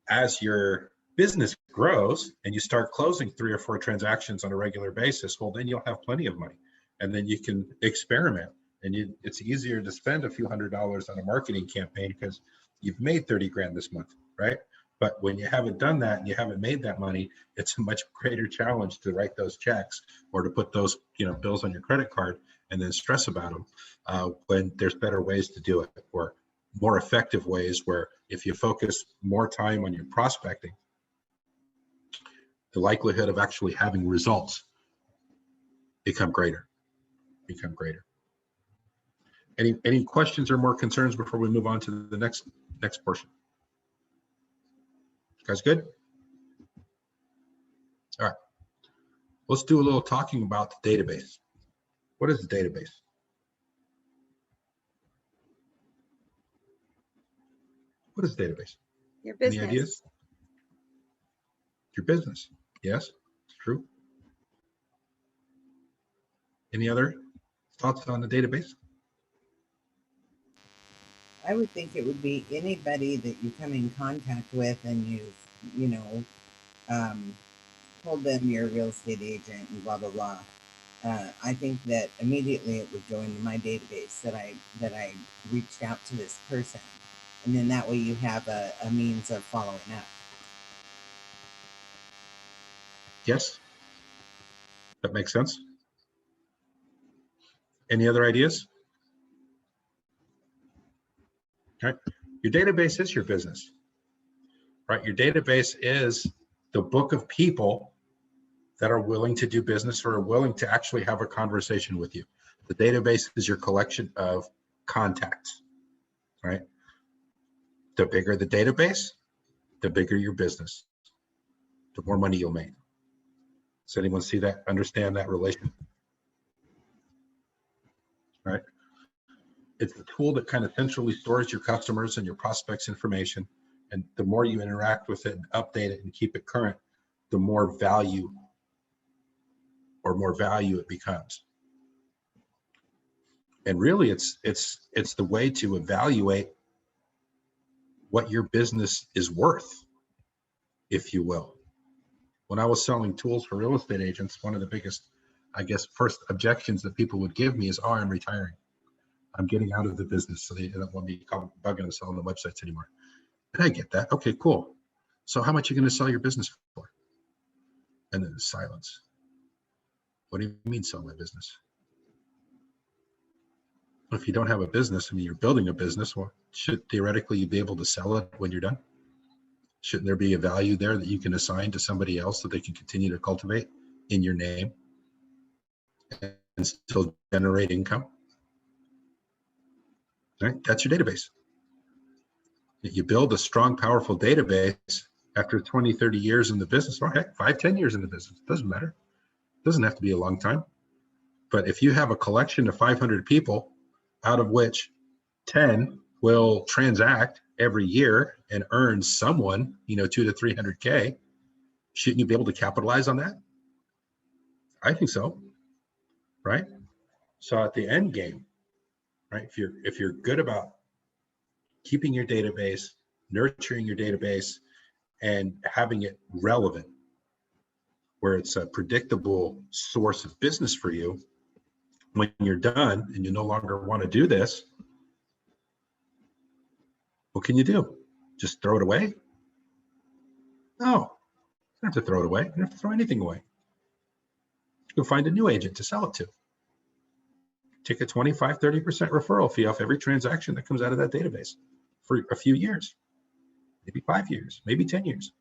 as your business grows and you start closing 3 or 4 transactions on a regular basis, well, then you'll have plenty of money, and then you can experiment. And it's easier to spend a few $100s on a marketing campaign because you've made 30 grand this month, right? But when you haven't done that and you haven't made that money, it's a much greater challenge to write those checks or to put those bills on your credit card and then stress about them when there's better ways to do it, or more effective ways where if you focus more time on your prospecting, the likelihood of actually having results become greater. Any questions or more concerns before we move on to the next portion? Guys good? All right. Let's do a little talking about the database. What is the database? What is the database? Your business. Any ideas? Your business. Yes, it's true. Any other thoughts on the database? I would think it would be anybody that you come in contact with and you've, told them you're a real estate agent and blah, blah, blah. I think that immediately it would go into my database that I reached out to this person. And then that way you have a means of following up. Yes, that makes sense. Any other ideas? Okay. Your database is your business, right? Your database is the book of people that are willing to do business or are willing to actually have a conversation with you. The database is your collection of contacts, right? The bigger the database, the bigger your business, the more money you'll make. Does anyone see that, understand that relation? Right? It's the tool that kind of centrally stores your customers and your prospects' information. And the more you interact with it and update it and keep it current, the more value it becomes. And really it's the way to evaluate what your business is worth, if you will. When I was selling tools for real estate agents, one of the biggest, I guess, first objections that people would give me is, oh, I'm retiring. I'm getting out of the business, so they don't want me bugging and selling the websites anymore. And I get that. Okay, cool. So how much are you going to sell your business for? And then silence. What do you mean sell my business? If you don't have a business, I mean, you're building a business, well, should theoretically you be able to sell it when you're done? Shouldn't there be a value there that you can assign to somebody else so they can continue to cultivate in your name and still generate income? Right? That's your database. You build a strong, powerful database after 20, 30 years in the business, or heck, 5, 10 years in the business, it doesn't matter. It doesn't have to be a long time. But if you have a collection of 500 people, out of which 10 will transact every year and earn someone, 200 to 300K, shouldn't you be able to capitalize on that? I think so, right? So at the end game, right, if you're good about keeping your database, nurturing your database, and having it relevant, where it's a predictable source of business for you, when you're done and you no longer want to do this, what can you do? Just throw it away? No, you don't have to throw it away. You don't have to throw anything away. You'll find a new agent to sell it to. Take a 25, 30% referral fee off every transaction that comes out of that database for a few years, maybe 5 years, maybe 10 years,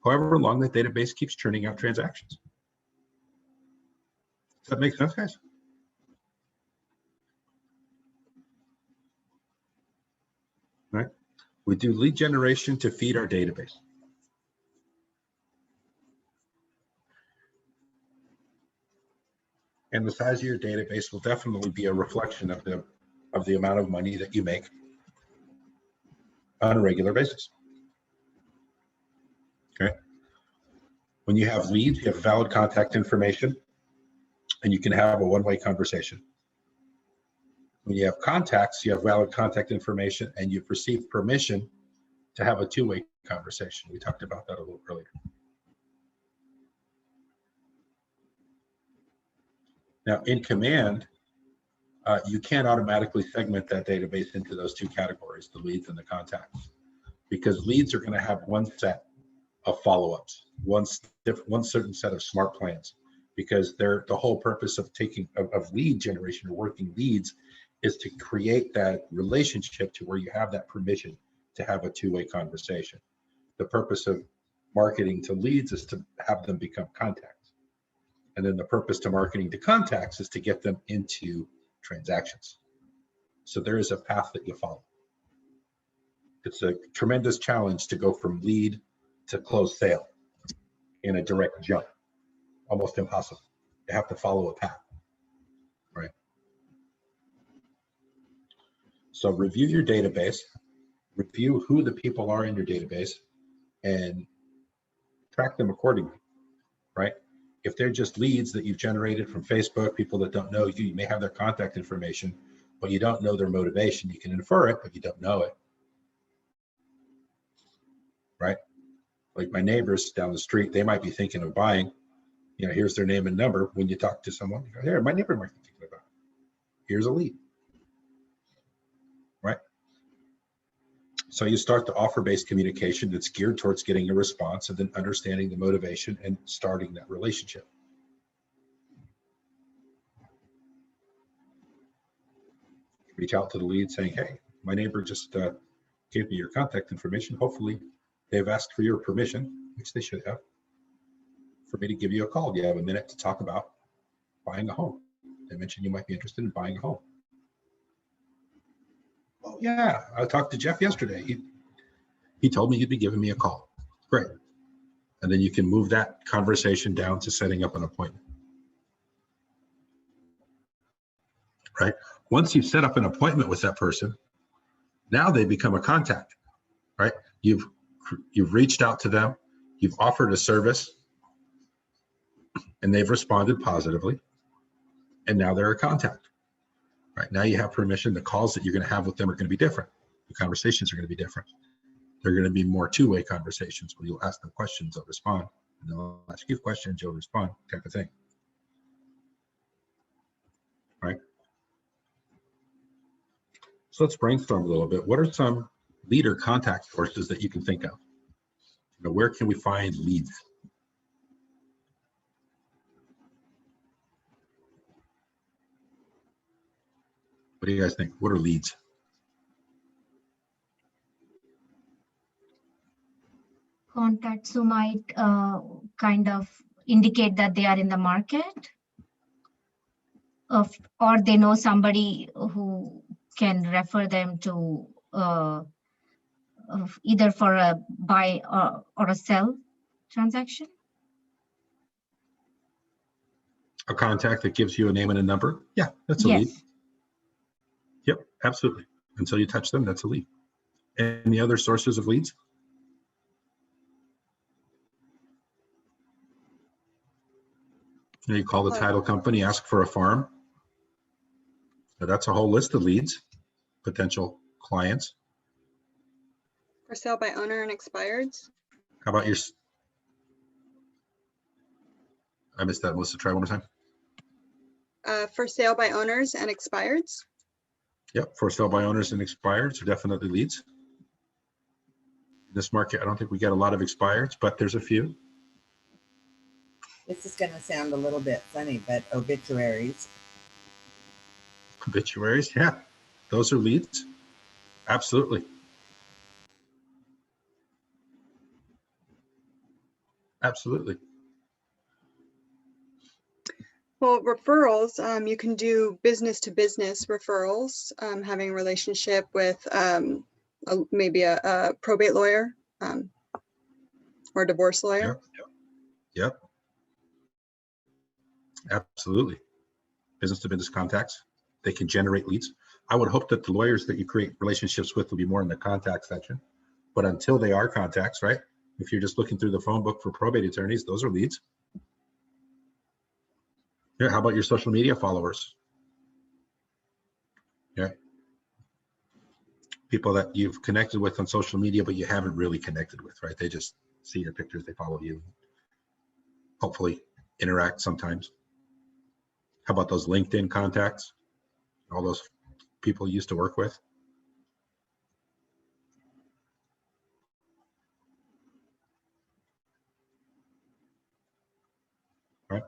however long that database keeps churning out transactions. Does that make sense, guys? Right? We do lead generation to feed our database. And the size of your database will definitely be a reflection of the amount of money that you make. on a regular basis. Okay. When you have leads, you have valid contact information, and you can have a one-way conversation. When you have contacts, you have valid contact information, and you've received permission to have a two-way conversation. We talked about that a little earlier. Now, in Command, you can't automatically segment that database into those two categories, the leads and the contacts, because leads are going to have one set of follow-ups, one certain set of smart plans, because the whole purpose of lead generation or working leads is to create that relationship to where you have that permission to have a two-way conversation. The purpose of marketing to leads is to have them become contacts. And then the purpose to marketing to contacts is to get them into transactions. So there is a path that you follow. It's a tremendous challenge to go from lead to closed sale in a direct jump. Almost impossible. You have to follow a path, right? So review your database, review who the people are in your database, and track them accordingly, right? If they're just leads that you've generated from Facebook, people that don't know you, you may have their contact information, but you don't know their motivation. You can infer it, but you don't know it, right? Like my neighbors down the street, they might be thinking of buying, you know, here's their name and number. When you talk to someone, you go, here, my neighbor might be thinking about it. Here's a lead, right? So you start the offer-based communication that's geared towards getting a response and then understanding the motivation and starting that relationship. Reach out to the lead saying, hey, my neighbor just gave me your contact information. Hopefully they've asked for your permission, which they should have, for me to give you a call. Do you have a minute to talk about buying a home? They mentioned you might be interested in buying a home. Oh yeah, I talked to Jeff yesterday. He told me he'd be giving me a call. Great. And then you can move that conversation down to setting up an appointment. Right? Once you've set up an appointment with that person, now they become a contact, right? You've reached out to them, you've offered a service, and they've responded positively, and now they're a contact. Right, now you have permission. The calls that you're going to have with them are going to be different. The conversations are going to be different. They're going to be more two-way conversations where you'll ask them questions, they'll respond, and they'll ask you questions, you'll respond, type of thing. Right? So let's brainstorm a little bit. What are some leader contact sources that you can think of? You know, where can we find leads? What do you guys think? What are leads? Contacts who might kind of indicate that they are in the market, or they know somebody who can refer them to either for a buy or a sell transaction. A contact that gives you a name and a number? Yeah, that's a lead. Yep, absolutely. Until you touch them, that's a lead. Any other sources of leads? You call the title company, ask for a farm. So that's a whole list of leads, potential clients. For sale by owner and expireds. How about your? I missed that, Melissa. Try one more time. For sale by owners and expireds. Yep, for sale by owners and expireds are definitely leads. In this market, I don't think we get a lot of expireds, but there's a few. This is going to sound a little bit funny, but obituaries. Obituaries, yeah, those are leads. Absolutely. Absolutely. Well, referrals, you can do business to business referrals, having a relationship with maybe a probate lawyer or a divorce lawyer. Yep. Absolutely. Business to business contacts, they can generate leads. I would hope that the lawyers that you create relationships with will be more in the contact section. But until they are contacts, right? If you're just looking through the phone book for probate attorneys, those are leads. Yeah, how about your social media followers? Yeah. People that you've connected with on social media, but you haven't really connected with, right? They just see your pictures, they follow you, hopefully interact sometimes. How about those LinkedIn contacts? All those people you used to work with? Right?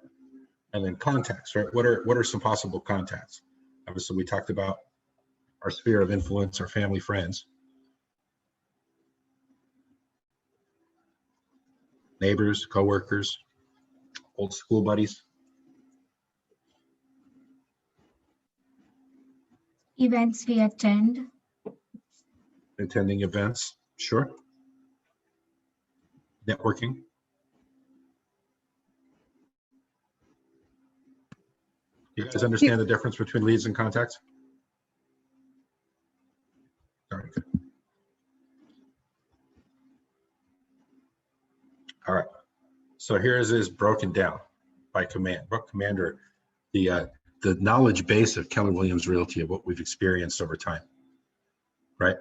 And then contacts, right? What are some possible contacts? Obviously, we talked about our sphere of influence, our family, friends, neighbors, coworkers, old school buddies. Events we attend. Attending events, sure. Networking. You guys understand the difference between leads and contacts? All right, good. All right. So here's is broken down by command. What commander? The knowledge base of Keller Williams Realty of what we've experienced over time, right?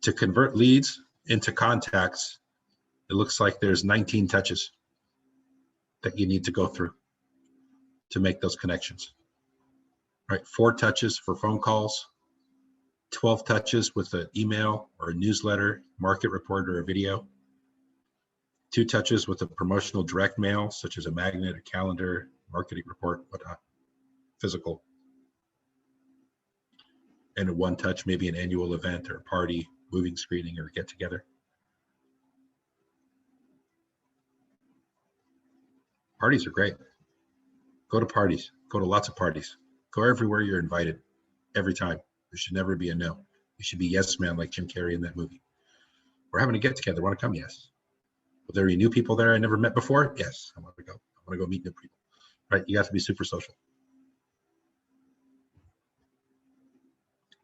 To convert leads into contacts, it looks like there's 19 touches that you need to go through to make those connections, right? 4 touches for phone calls, 12 touches with an email or a newsletter, market report, or a video, 2 touches with a promotional direct mail, such as a magnet, a calendar, marketing report, whatnot, physical, and a 1 touch, maybe an annual event or a party, moving screening, or get together. Parties are great. Go to parties, go to lots of parties, go everywhere you're invited, every time. There should never be a no. You should be yes man, like Jim Carrey in that movie. We're having a get together, want to come? Yes. Will there be new people there I never met before? Yes, I want to go. I want to go meet new people, right? You have to be super social.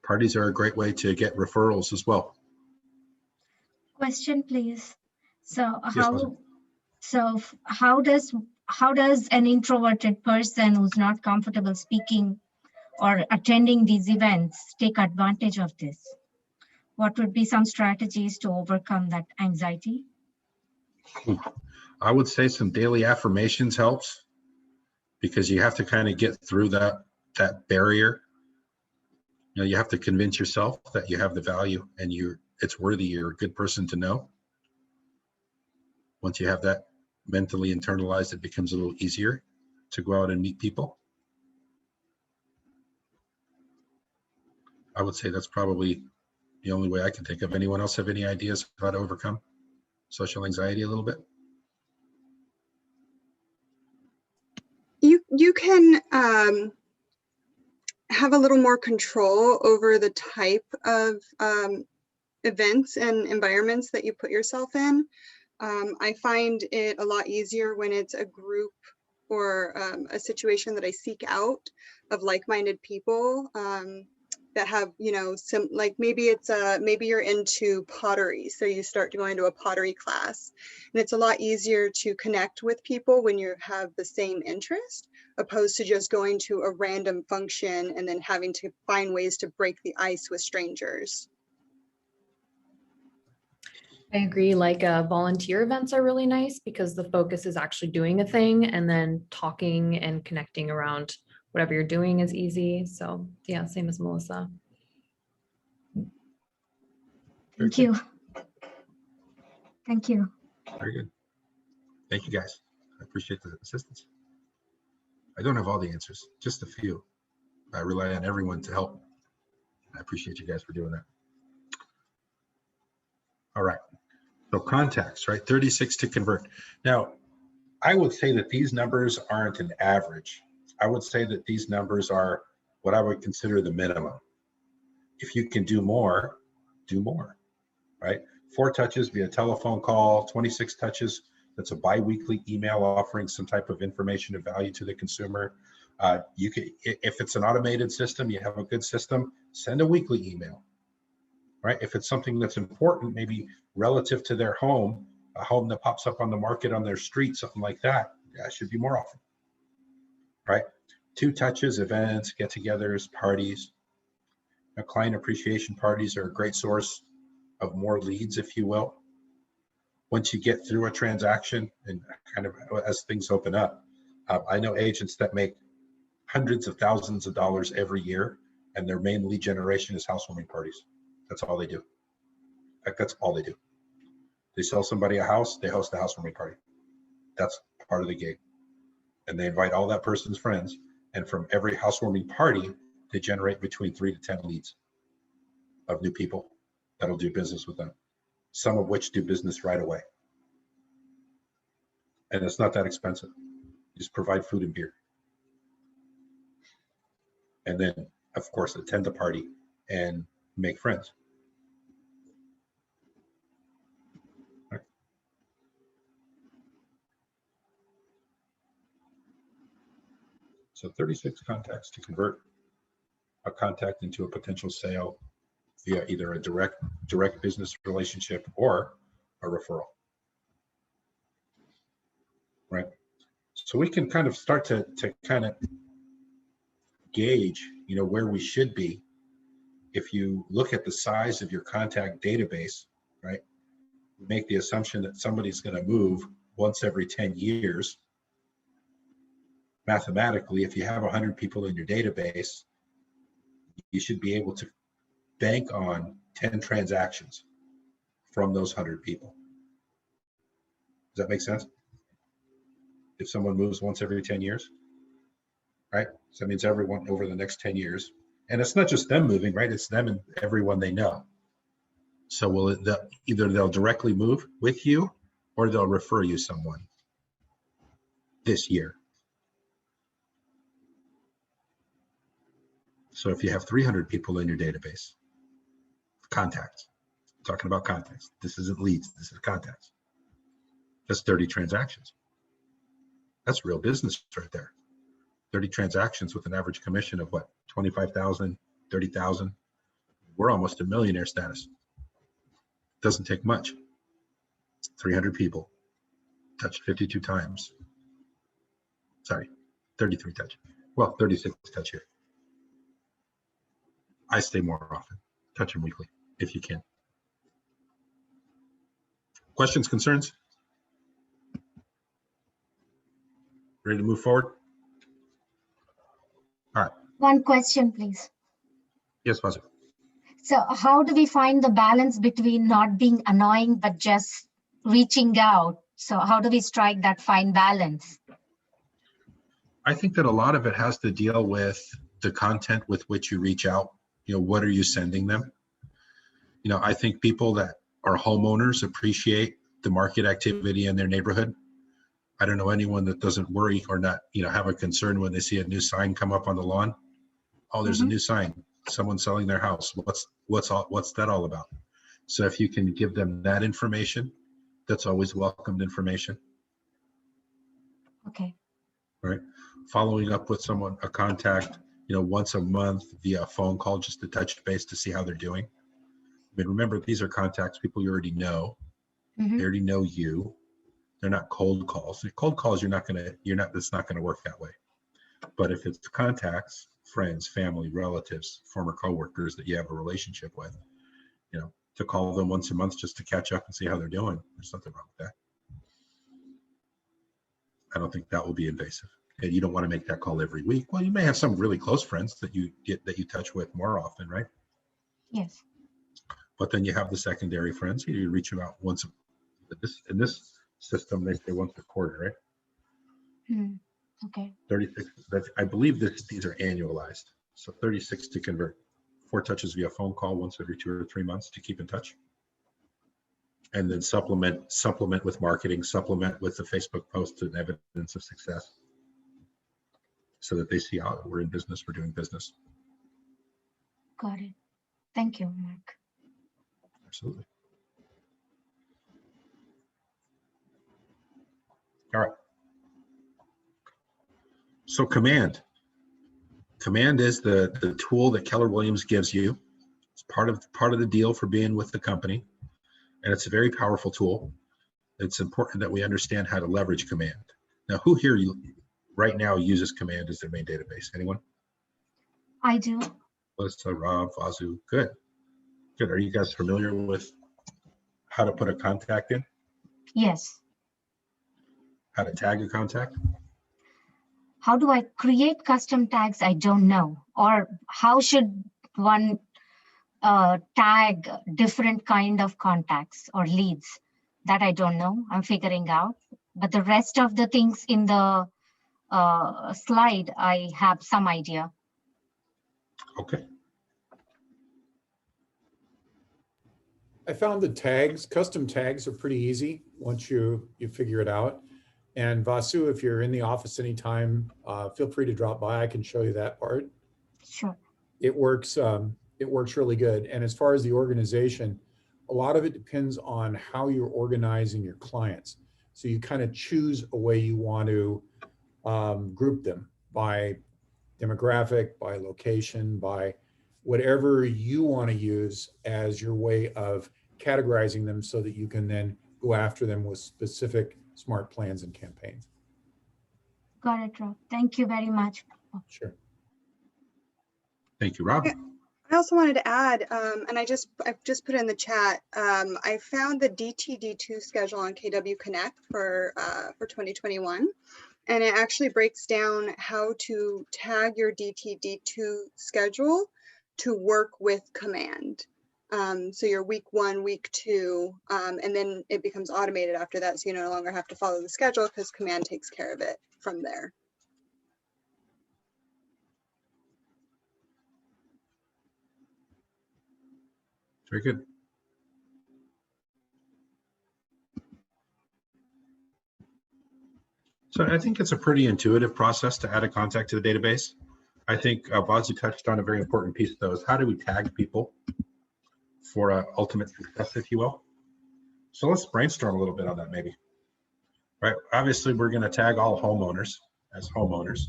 Parties are a great way to get referrals as well. Question, please. So Yes, how does an introverted person who's not comfortable speaking or attending these events take advantage of this? What would be some strategies to overcome that anxiety? I would say some daily affirmations helps, because you have to kind of get through that barrier. You know, you have to convince yourself that you have the value and it's worthy, you're a good person to know. Once you have that mentally internalized, it becomes a little easier to go out and meet people. I would say that's probably the only way I can think of. Anyone else have any ideas how to overcome social anxiety a little bit? You can have a little more control over the type of events and environments that you put yourself in. I find it a lot easier when it's a group or a situation that I seek out of like-minded people that have, you know, some, like maybe it's maybe you're into pottery, so you start going to a pottery class, and it's a lot easier to connect with people when you have the same interest, opposed to just going to a random function and then having to find ways to break the ice with strangers. I agree. Like volunteer events are really nice because the focus is actually doing a thing, and then talking and connecting around whatever you're doing is easy. So yeah, same as Melissa. Thank you. Thank you. Very good. Thank you, guys. I appreciate the assistance. I don't have all the answers, just a few. I rely on everyone to help. I appreciate you guys for doing that. All right. So contacts, right? 36 to convert. Now, I would say that these numbers aren't an average. I would say that these numbers are what I would consider the minimum. If you can do more, right? 4 touches via telephone call, 26 touches. That's a bi-weekly email offering some type of information of value to the consumer. You can, if it's an automated system, you have a good system, send a weekly email, right? If it's something that's important, maybe relative to their home, a home that pops up on the market on their street, something like that, that should be more often, right? 2 touches, events, get-togethers, parties. Now, client appreciation parties are a great source of more leads, if you will. Once you get through a transaction and kind of as things open up, I know agents that make hundreds of thousands of dollars every year, and their main lead generation is housewarming parties. That's all they do. Like, that's all they do. They sell somebody a house, they host a housewarming party. That's part of the gig. And they invite all that person's friends. And from every housewarming party, they generate between 3 to 10 leads of new people that'll do business with them, some of which do business right away. And it's not that expensive. You just provide food and beer. And then, of course, attend the party and make friends. Right. So 36 contacts to convert a contact into a potential sale via either a direct business relationship or a referral. Right. So we can kind of start to kind of gauge, you know, where we should be. If you look at the size of your contact database, right, make the assumption that somebody's going to move once every 10 years. Mathematically, if you have 100 people in your database, you should be able to bank on 10 transactions from those 100 people. Does that make sense? If someone moves once every 10 years, right? So that means everyone over the next 10 years. And it's not just them moving, right? It's them and everyone they know. So either they'll directly move with you or they'll refer you someone this year. So if you have 300 people in your database, contacts, I'm talking about contacts. This isn't leads, this is contacts. That's 30 transactions. That's real business right there. 30 transactions with an average commission of what, 25,000, 30,000. We're almost a millionaire status. Doesn't take much. 300 people touched 52 times. Sorry, 33 touch. Well, 36 touch here. I stay more often. Touch them weekly if you can. Questions, concerns? Ready to move forward? All right. One question, please. Yes, Mazu. So how do we find the balance between not being annoying, but just reaching out? So how do we strike that fine balance? I think that a lot of it has to deal with the content with which you reach out. You know, what are you sending them? You know, I think people that are homeowners appreciate the market activity in their neighborhood. I don't know anyone that doesn't worry or not, you know, have a concern when they see a new sign come up on the lawn. Oh, there's a new sign. Someone's selling their house. What's that all about? So if you can give them that information, that's always welcomed information. Okay. Right. Following up with someone, a contact, you know, once a month via a phone call, just to touch base to see how they're doing. I mean, remember, these are contacts, people you already know. They already know you. They're not cold calls. Cold calls, it's not gonna work that way. But if it's contacts, friends, family, relatives, former coworkers that you have a relationship with, you know, to call them once a month just to catch up and see how they're doing, there's nothing wrong with that. I don't think that will be invasive. And you don't want to make that call every week. Well, you may have some really close friends that you touch with more often, right? Yes. But then you have the secondary friends. You reach them out once. In this system, they say once a quarter, right? Okay. 36. I believe these are annualized. So 36 to convert. 4 touches via phone call once every 2 or 3 months to keep in touch. And then supplement with marketing, supplement with the Facebook posts and evidence of success, so that they see how we're in business, we're doing business. Got it. Thank you, Mark. Absolutely. All right. So command. Command is the tool that Keller Williams gives you. It's part of the deal for being with the company, and it's a very powerful tool. It's important that we understand how to leverage Command. Now, who here right now uses Command as their main database? Anyone? I do. Melissa, Rob, Vasu. Good. Good. Are you guys familiar with how to put a contact in? Yes. How to tag a contact? How do I create custom tags? I don't know. Or how should one tag different kind of contacts or leads? That I don't know. I'm figuring out. But the rest of the things in the slide, I have some idea. Okay. I found the tags, custom tags are pretty easy once you figure it out. And Vasu, if you're in the office anytime, feel free to drop by. I can show you that part. Sure. It works really good. And as far as the organization, a lot of it depends on how you're organizing your clients. So you kind of choose a way you want to group them by demographic, by location, by whatever you want to use as your way of categorizing them so that you can then go after them with specific smart plans and campaigns. Got it, Rob. Thank you very much. Sure. Thank you, Rob. I also wanted to add, and I've just put it in the chat. I found the DTD2 schedule on KW Connect for 2021, and it actually breaks down how to tag your DTD2 schedule to work with Command. So your week 1, week 2, and then it becomes automated after that, so you no longer have to follow the schedule because Command takes care of it from there. Very good. So I think it's a pretty intuitive process to add a contact to the database. I think Vasu touched on a very important piece though, is how do we tag people for ultimate success, if you will. So let's brainstorm a little bit on that maybe. Right, obviously we're going to tag all homeowners as homeowners.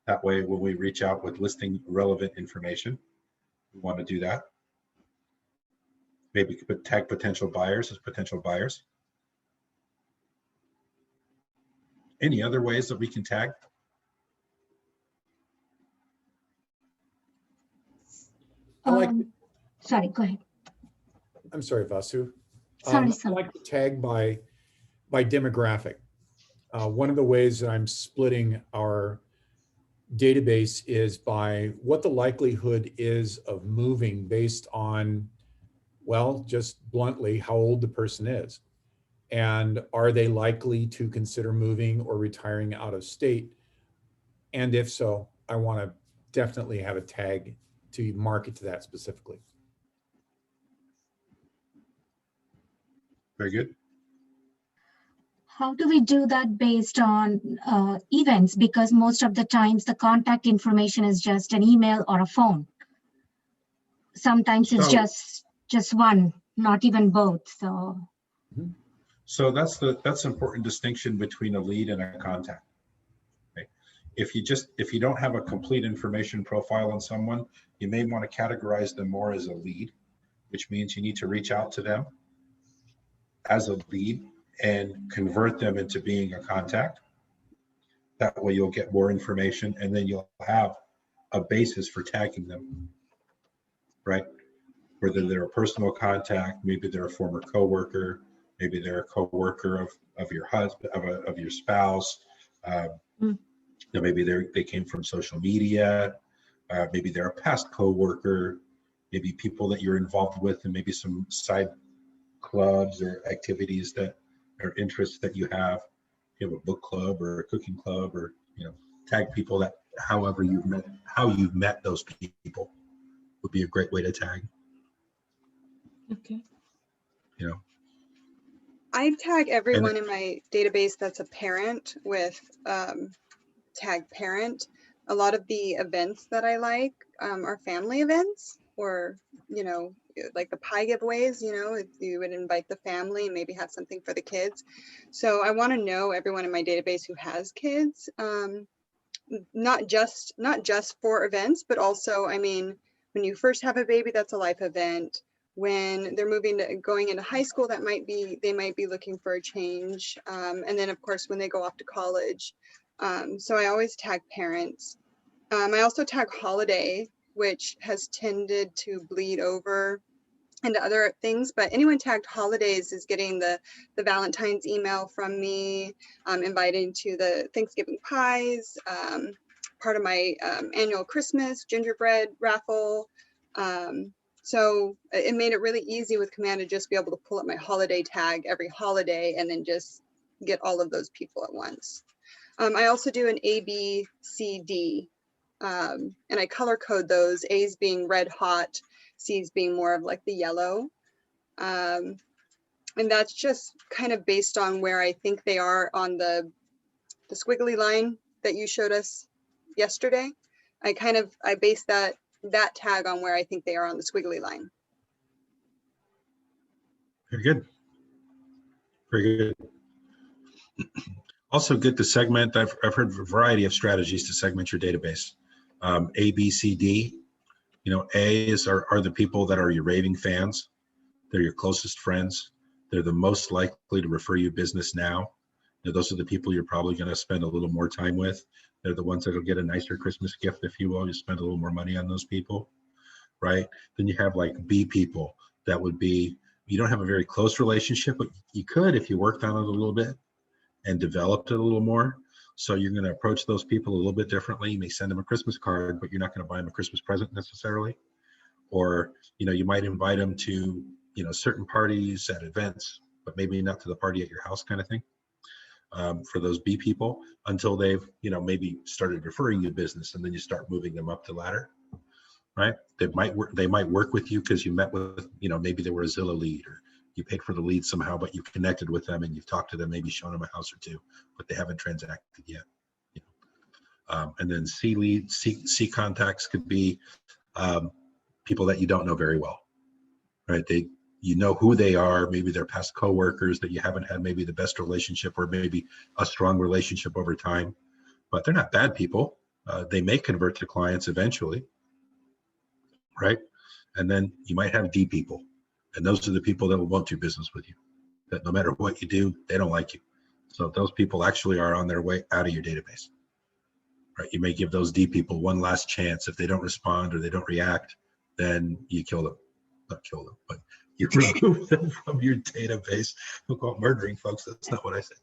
That way when we reach out with listing relevant information, we want to do that. Maybe tag potential buyers as potential buyers. Any other ways that we can tag? Sorry, go ahead. I'm sorry, Vasu. Sorry, I like to tag by demographic. One of the ways that I'm splitting our database is by what the likelihood is of moving based on, well, just bluntly, how old the person is. And are they likely to consider moving or retiring out of state? And if so, I want to definitely have a tag to market to that specifically. Very good. How do we do that based on events? Because most of the times the contact information is just an email or a phone. Sometimes it's just one, not even both. So that's the important distinction between a lead and a contact. Okay. If you don't have a complete information profile on someone, you may want to categorize them more as a lead, which means you need to reach out to them as a lead and convert them into being a contact. That way you'll get more information and then you'll have a basis for tagging them, right? Whether they're a personal contact, maybe they're a former coworker, maybe they're a coworker of your husband, of your spouse. Maybe they came from social media. Maybe they're a past coworker. Maybe people that you're involved with, and maybe some side clubs or activities that are interests that you have. You have a book club or a cooking club, or tag people that however you've met those people would be a great way to tag. Okay. I tag everyone in my database that's a parent with tag parent. A lot of the events that I like are family events, or like the pie giveaways. You would invite the family and maybe have something for the kids. So I want to know everyone in my database who has kids. not just for events, but also, I mean, when you first have a baby, that's a life event. When they're going into high school, they might be looking for a change. And then of course, when they go off to college. So I always tag parents. I also tag holiday, which has tended to bleed over into other things, but anyone tagged holidays is getting the Valentine's email from me, inviting to the Thanksgiving pies, part of my annual Christmas gingerbread raffle. So it made it really easy with Command to just be able to pull up my holiday tag every holiday and then just get all of those people at once. I also do an A, B, C, D, and I color code those, A's being red hot, C's being more of like the yellow. And that's just kind of based on where I think they are on the squiggly line that you showed us yesterday. I base that tag on where I think they are on the squiggly line. Very good. Very good. Also good to segment. I've heard a variety of strategies to segment your database. A, B, C, D. You know, A are the people that are your raving fans. They're your closest friends. They're the most likely to refer you business now. You know, those are the people you're probably going to spend a little more time with. They're the ones that'll get a nicer Christmas gift, if you will. You spend a little more money on those people, right? Then you have like B people. That would be, you don't have a very close relationship, but you could if you worked on it a little bit and developed it a little more. So you're going to approach those people a little bit differently. You may send them a Christmas card, but you're not going to buy them a Christmas present necessarily. Or, you know, you might invite them to, you know, certain parties at events, but maybe not to the party at your house kind of thing. For those B people, until they've, you know, maybe started referring you business, and then you start moving them up the ladder, right? They might work with you because you met with, you know, maybe they were a Zillow lead, or you paid for the lead somehow, but you connected with them and you've talked to them, maybe shown them a house or two, but they haven't transacted yet. You know? And then C contacts could be people that you don't know very well, right? You know who they are, maybe they're past coworkers that you haven't had maybe the best relationship or maybe a strong relationship over time, but they're not bad people. They may convert to clients eventually, right? And then you might have D people. And those are the people that won't do business with you, that no matter what you do, they don't like you. So those people actually are on their way out of your database, right? You may give those D people one last chance. If they don't respond or they don't react, then you kill them. Not kill them, but you remove them from your database. Don't call it murdering, folks. That's not what I said.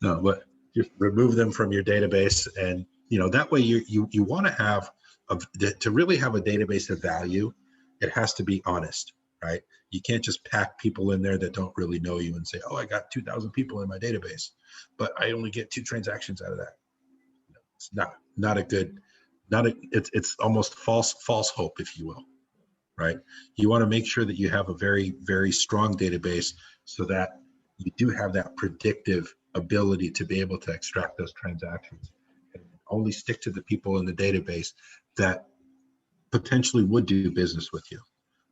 No, but just remove them from your database. And, you know, that way you want to have, to really have a database of value, it has to be honest, right? You can't just pack people in there that don't really know you and say, oh, I got 2,000 people in my database, but I only get 2 transactions out of that. It's not a good, it's almost false hope, if you will, right? You want to make sure that you have a very, very strong database so that you do have that predictive ability to be able to extract those transactions and only stick to the people in the database that potentially would do business with you.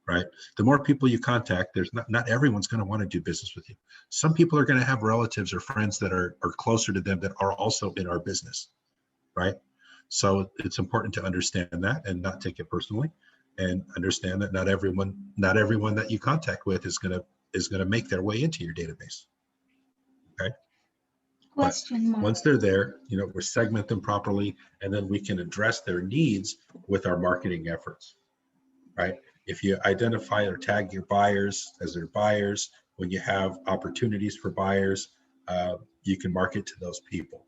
Right? The more people you contact, there's not everyone's going to want to do business with you. Some people are going to have relatives or friends that are closer to them that are also in our business, right? So it's important to understand that and not take it personally, and understand that not everyone that you contact with is going to make their way into your database. Okay. Question mark. Once they're there, you know, we segment them properly, and then we can address their needs with our marketing efforts, right? If you identify or tag your buyers as their buyers, when you have opportunities for buyers, you can market to those people.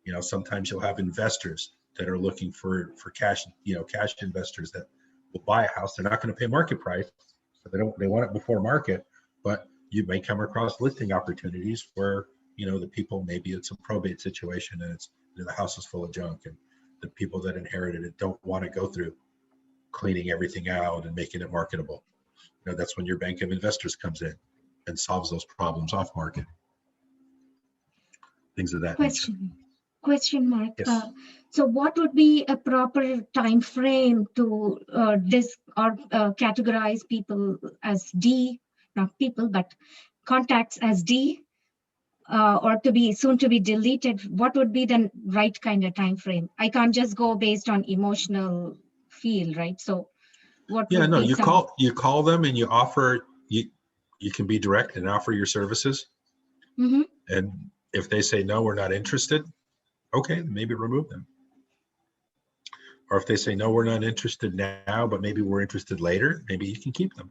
You know, sometimes you'll have investors that are looking for cash, you know, cash investors that will buy a house. They're not going to pay market price, so they want it before market, but you may come across listing opportunities where, you know, the people, maybe it's a probate situation and it's, you know, the house is full of junk, and the people that inherited it don't want to go through cleaning everything out and making it marketable. You know, that's when your bank of investors comes in and solves those problems off market. Things of that nature. Question mark. Yes. So what would be a proper time frame to categorize people as D, not people, but contacts as D? or to be soon to be deleted, what would be the right kind of time frame? I can't just go based on emotional feel, right? So what Yeah, would no, be you some? call them and you offer, you can be direct and offer your services. Mhm. And if they say, no, we're not interested, okay, maybe remove them. Or if they say, no, we're not interested now, but maybe we're interested later, maybe you can keep them.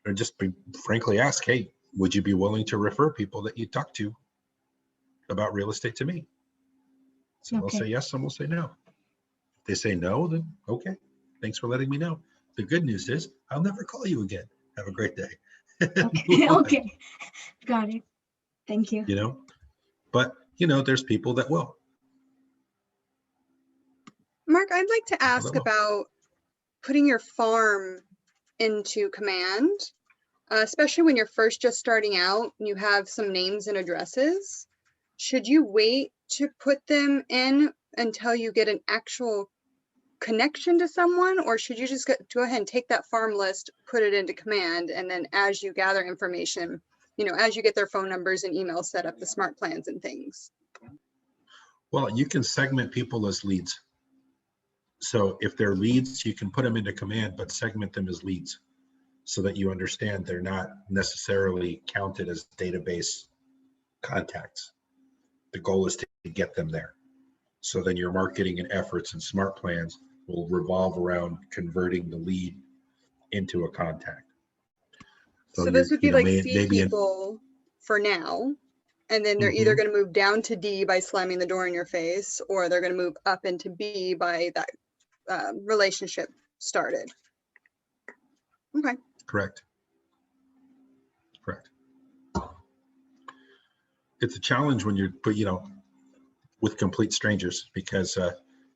Or just frankly ask, hey, would you be willing to refer people that you talk to about real estate to me? Some will say yes, some will say no. If they say no, then okay, thanks for letting me know. The good news is I'll never call you again. Have a great day. Okay, okay, got it. Thank you. You know, but there's people that will. Mark, I'd like to ask will. about putting your farm into command, especially when you're first just starting out and you have some names and addresses. Should you wait to put them in until you get an actual connection to someone, or should you just go ahead and take that farm list, put it into command, and then as you gather information, as you get their phone numbers and emails set up, the smart plans and things? Well, you can segment people as leads. So if they're leads, you can put them into command, but segment them as leads so that you understand they're not necessarily counted as database contacts. The goal is to get them there. So then your marketing and efforts and smart plans will revolve around converting the lead into a contact. So this would be like C people for now, and then they're either going to move down to D by slamming the door in your face, or they're going to move up into B by that relationship started. Okay. Correct. It's a challenge when you're, with complete strangers, because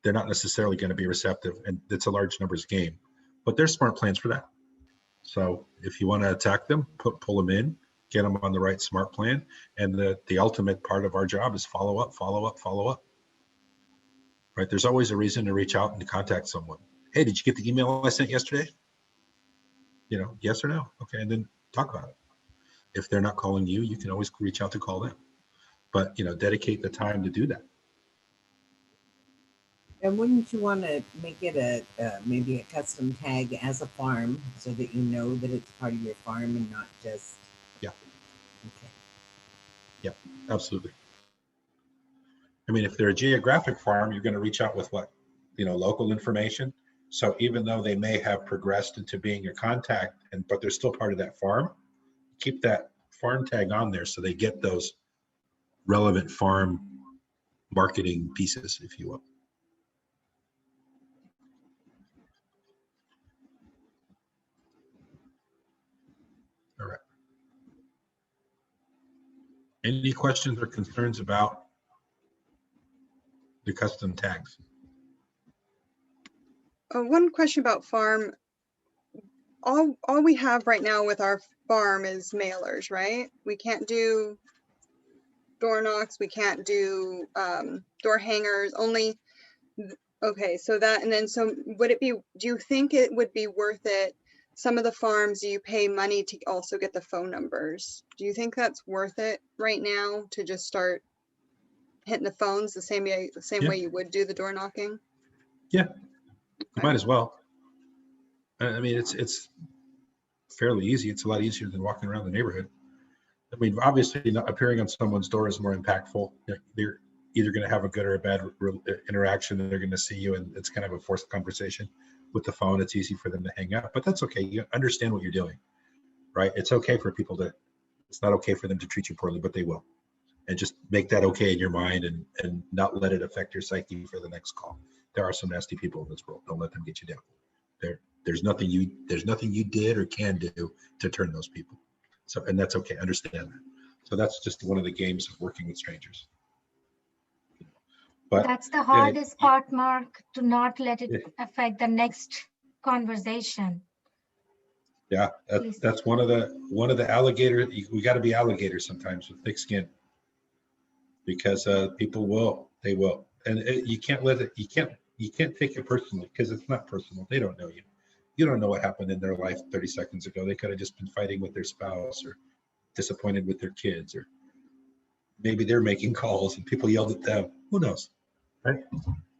they're not necessarily going to be receptive, and it's a large numbers game, but there's smart plans for that. So if you want to attack them, pull them in, get them on the right smart plan. And the ultimate part of our job is follow up. Right? There's always a reason to reach out and to contact someone. Hey, did you get the email I sent yesterday? Yes or no? Okay, and then talk about it. If they're not calling you, you can always reach out to call them. But dedicate the time to do that. And wouldn't you want to make it maybe a custom tag as a farm so that you know that it's part of your farm and not just? Yeah. Okay. Yeah, absolutely. I mean, if they're a geographic farm, you're going to reach out with what? Local information. So even though they may have progressed into being your contact, but they're still part of that farm, keep that farm tag on there so they get those relevant farm marketing pieces, if you will. All right. Any questions or concerns about the custom tags? One question about farm. All we have right now with our farm is mailers, right? We can't do door knocks. We can't do door hangers. Only. Okay, so that, and then so would it be? Do you think it would be worth it? Some of the farms, you pay money to also get the phone numbers. Do you think that's worth it right now to just start hitting the phones the same way you would do the door knocking? Yeah, you might as well. I mean, it's fairly easy. It's a lot easier than walking around the neighborhood. I mean, obviously, appearing on someone's door is more impactful. They're either going to have a good or a bad interaction, and they're going to see you, and it's kind of a forced conversation. With the phone, it's easy for them to hang up, but that's okay. You understand what you're doing, right? It's okay for people it's not okay for them to treat you poorly, but they will. And just make that okay in your mind and not let it affect your psyche for the next call. There are some nasty people in this world. Don't let them get you down. There's nothing you did or can do to turn those people. So, and that's okay. Understand that. So that's just one of the games of working with strangers. But that's the hardest part, Mark, to not let it affect the next conversation. Yeah, that's one of the alligator. We got to be alligators sometimes with thick skin, because people will, and you can't let it. You can't take it personally, because it's not personal. They don't know you. You don't know what happened in their life 30 seconds ago. They could have just been fighting with their spouse or disappointed with their kids, or maybe they're making calls and people yelled at them. Who knows, right?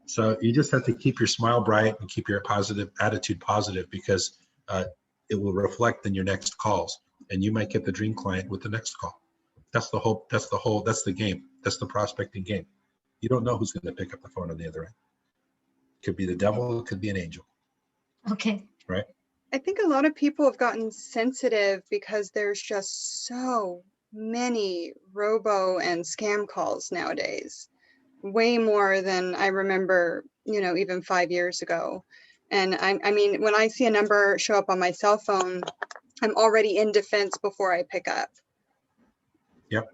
So you just have to keep your smile bright and keep your positive attitude positive, because it will reflect in your next calls, and you might get the dream client with the next call. That's the whole, that's the game. That's the prospecting game. You don't know who's going to pick up the phone on the other end. It could be the devil, it could be an angel. Okay. Right? I think a lot of people have gotten sensitive because there's just so many robo and scam calls nowadays. Way more than I remember, even 5 years ago. And I mean, when I see a number show up on my cell phone, I'm already in defense before I pick up. Yep.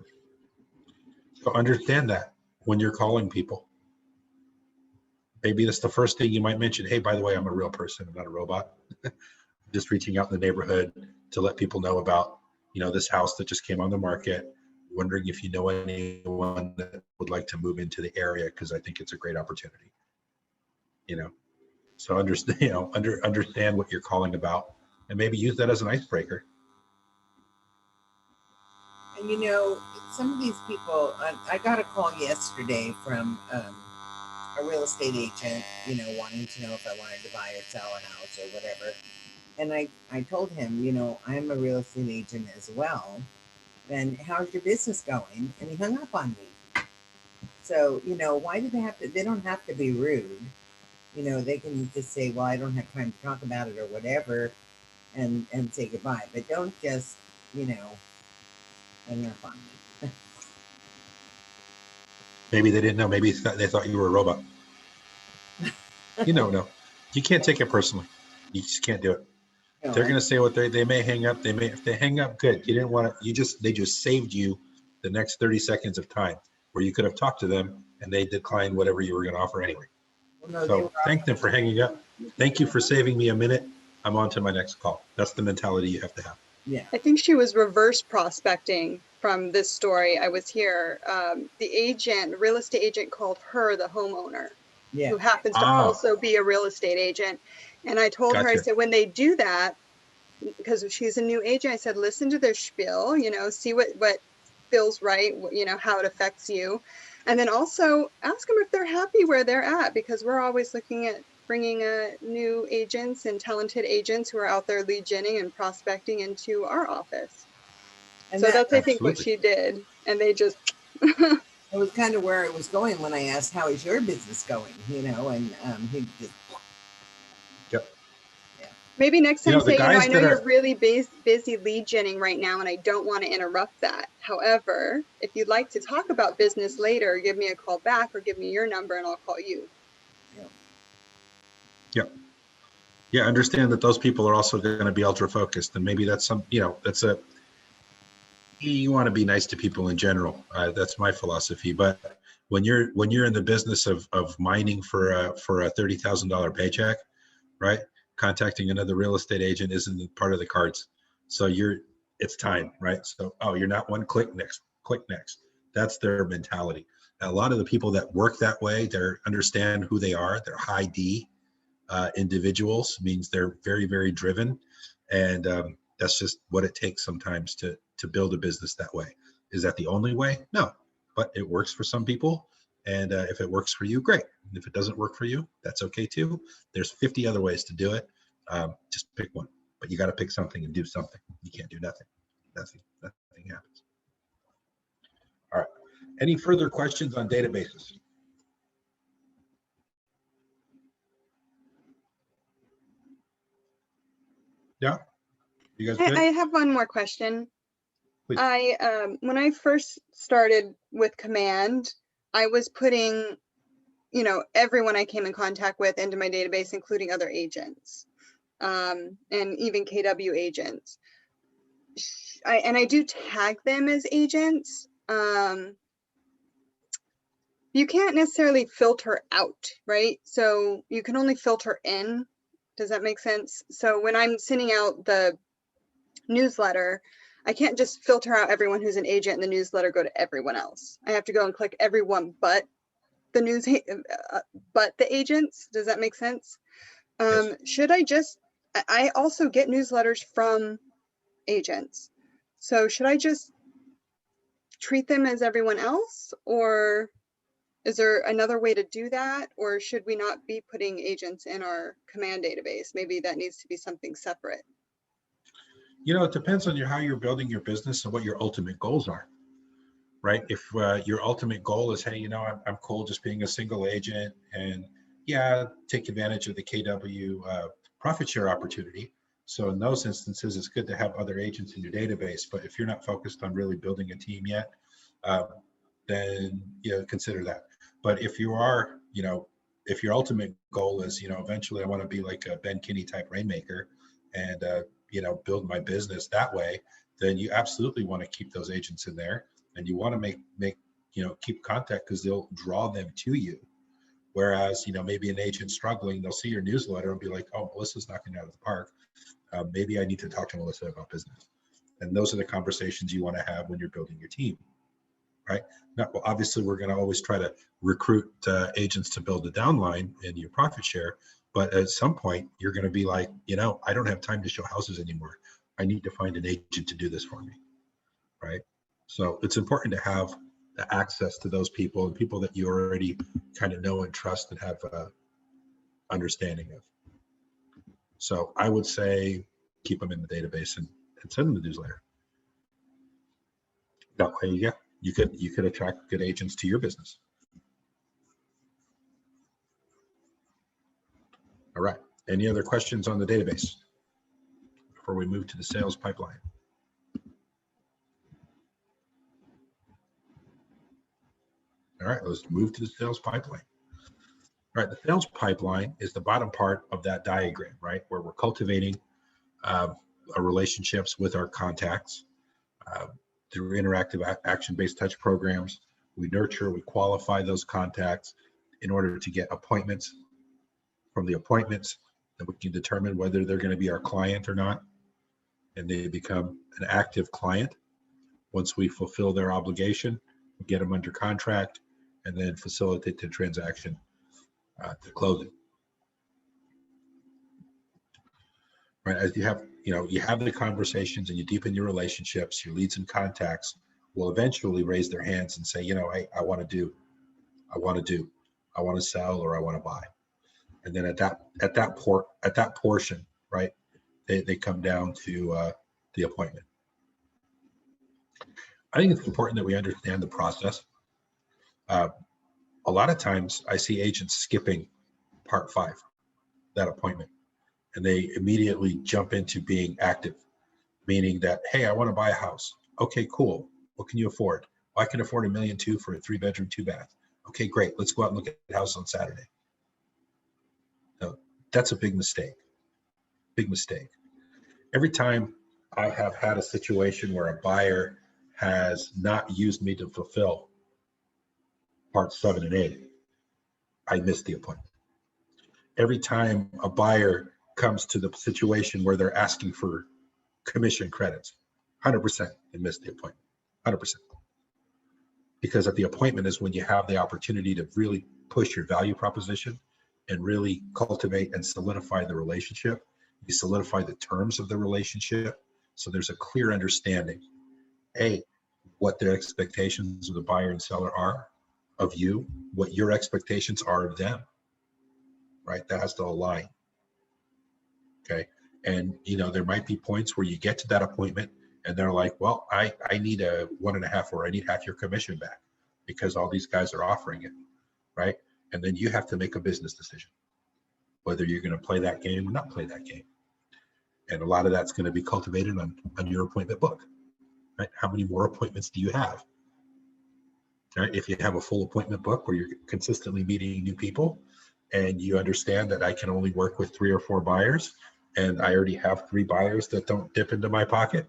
So understand that when you're calling people. Maybe that's the first thing you might mention. Hey, by the way, I'm a real person, I'm not a robot. Just reaching out in the neighborhood to let people know about, this house that just came on the market. Wondering if you know anyone that would like to move into the area, because I think it's a great opportunity. So understand, understand what you're calling about, and maybe use that as an icebreaker. And some of these people, I got a call yesterday from a real estate agent, wanting to know if I wanted to buy or sell a house or whatever. And I told him, I'm a real estate agent as well. And how's your business going? And he hung up on me. So, why do they don't have to be rude. They can just say, well, I don't have time to talk about it or whatever, and say goodbye. But don't just, hang up on me. Maybe they didn't know. Maybe they thought you were a robot. No. You can't take it personally. You just can't do it. No, They're going to say what they may hang up. If they hang up, good. You didn't want to, they just saved you the next 30 seconds of time where you could have talked to them and they declined whatever you were going to offer anyway. Well, no, so thank them for hanging up. Thank you for saving me a minute. I'm on to my next call. That's the mentality you have to have. Yeah. I think she was reverse prospecting from this story. I was here. The real estate agent called her the homeowner, who happens to also be a real estate agent. And I told her, I said, when they do that, because she's a new agent, I said, listen to their spiel, see what feels right, how it affects you. And then also ask them if they're happy where they're at, because we're always looking at bringing new agents and talented agents who are out there lead genning and prospecting into our office. And so that's, I think, what she did. And they just... It was kind of where it was going when I asked, how is your business going? And he just... Yep. Maybe next time say, I know you're really busy lead genning right now and I don't want to interrupt that. However, if you'd like to talk about business later, give me a call back or give me your number and I'll call you. Yep. Yeah, understand that those people are also going to be ultra focused, and maybe that's you want to be nice to people in general. That's my philosophy. But when you're in the business of mining for a $30,000 paycheck, right? Contacting another real estate agent isn't part of the cards. So it's time, right? So, you're not one click next. That's their mentality. A lot of the people that work that way, they understand who they are. They're high D individuals, means they're very, very driven. And that's just what it takes sometimes to build a business that way. Is that the only way? No, but it works for some people. And if it works for you, great. And if it doesn't work for you, that's okay too. There's 50 other ways to do it. Just pick one, but you got to pick something and do something. You can't do nothing. Nothing happens. All right. Any further questions on databases? Yeah. You guys good? I have one more question. Please. When I first started with Command, I was putting, everyone I came in contact with into my database, including other agents, and even KW agents. I do tag them as agents. You can't necessarily filter out, right? So you can only filter in. Does that make sense? So when I'm sending out the newsletter, I can't just filter out everyone who's an agent in the newsletter, go to everyone else. I have to go and click everyone but the agents. Does that make sense? Yes. I also get newsletters from agents. So should I just treat them as everyone else, or is there another way to do that? Or should we not be putting agents in our command database? Maybe that needs to be something separate. You know, it depends on how you're building your business and what your ultimate goals are, right? If your ultimate goal is, hey, you know, I'm cool just being a single agent and yeah, take advantage of the KW profit share opportunity. So in those instances, it's good to have other agents in your database. But if you're not focused on really building a team yet, then, you know, consider that. But if you are, you know, if your ultimate goal is, you know, eventually I want to be like a Ben Kinney type rainmaker and, you know, build my business that way, then you absolutely want to keep those agents in there, and you want to make, you know, keep contact because they'll draw them to you. Whereas, you know, maybe an agent struggling, they'll see your newsletter and be like, oh, Melissa's knocking it out of the park. Maybe I need to talk to Melissa about business. And those are the conversations you want to have when you're building your team, right? Now, well, obviously, we're going to always try to recruit agents to build a downline in your profit share. But at some point, you're going to be like, you know, I don't have time to show houses anymore. I need to find an agent to do this for me, right? So it's important to have the access to those people and people that you already kind of know and trust and have understanding of. So I would say keep them in the database and send them the newsletter. That way, yeah, you could attract good agents to your business. All right. Any other questions on the database before we move to the sales pipeline? All right, let's move to the sales pipeline. All right, the sales pipeline is the bottom part of that diagram, right? Where we're cultivating our relationships with our contacts through interactive action-based touch programs. We nurture, we qualify those contacts in order to get appointments. From the appointments, that we can determine whether they're going to be our client or not, and they become an active client. Once we fulfill their obligation, we get them under contract, and then facilitate the transaction to closing. Right, as you have, you have the conversations and you deepen your relationships, your leads and contacts will eventually raise their hands and say, hey, I want to sell, or I want to buy. And then at that portion, right, they come down to the appointment. I think it's important that we understand the process. A lot of times I see agents skipping part 5, that appointment, and they immediately jump into being active, meaning that, hey, I want to buy a house. Okay, cool. What can you afford? Well, I can afford $1.2 million for a 3-bedroom, 2-bath. Okay, great. Let's go out and look at the house on Saturday. No, that's a big mistake. Big mistake. Every time I have had a situation where a buyer has not used me to fulfill parts 7 and 8, I miss the appointment. Every time a buyer comes to the situation where they're asking for commission credits, 100% I miss the appointment, 100%. Because at the appointment is when you have the opportunity to really push your value proposition and really cultivate and solidify the relationship. You solidify the terms of the relationship, so there's a clear understanding, what their expectations of the buyer and seller are of you, what your expectations are of them, right? That has to align, okay? And, there might be points where you get to that appointment and they're like, well, I need a 1.5, or I need half your commission back because all these guys are offering it, right? And then you have to make a business decision, whether you're going to play that game or not play that game. And a lot of that's going to be cultivated on your appointment book, right? How many more appointments do you have? Right? If you have a full appointment book where you're consistently meeting new people and you understand that I can only work with 3 or 4 buyers, and I already have 3 buyers that don't dip into my pocket,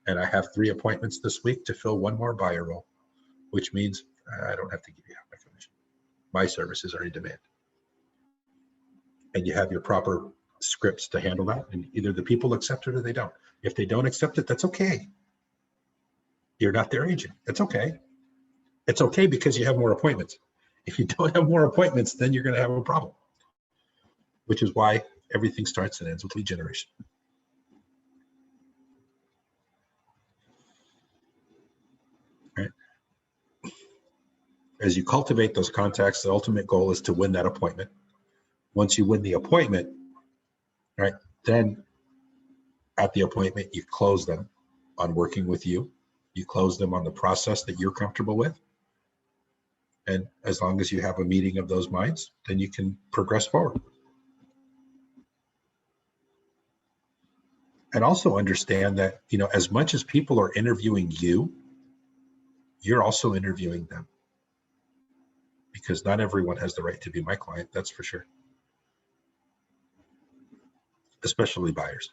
and I have 3 appointments this week to fill 1 more buyer role, which means I don't have to give you half my commission. My services are in demand. And you have your proper scripts to handle that, and either the people accept it or they don't. If they don't accept it, that's okay. You're not their agent. That's okay. It's okay because you have more appointments. If you don't have more appointments, then you're going to have a problem, which is why everything starts and ends with lead generation. Right? As you cultivate those contacts, the ultimate goal is to win that appointment. Once you win the appointment, right, then at the appointment, you close them on working with you. You close them on the process that you're comfortable with. And as long as you have a meeting of those minds, then you can progress forward. And also understand that, you know, as much as people are interviewing you, you're also interviewing them. Because not everyone has the right to be my client, that's for sure. Especially buyers.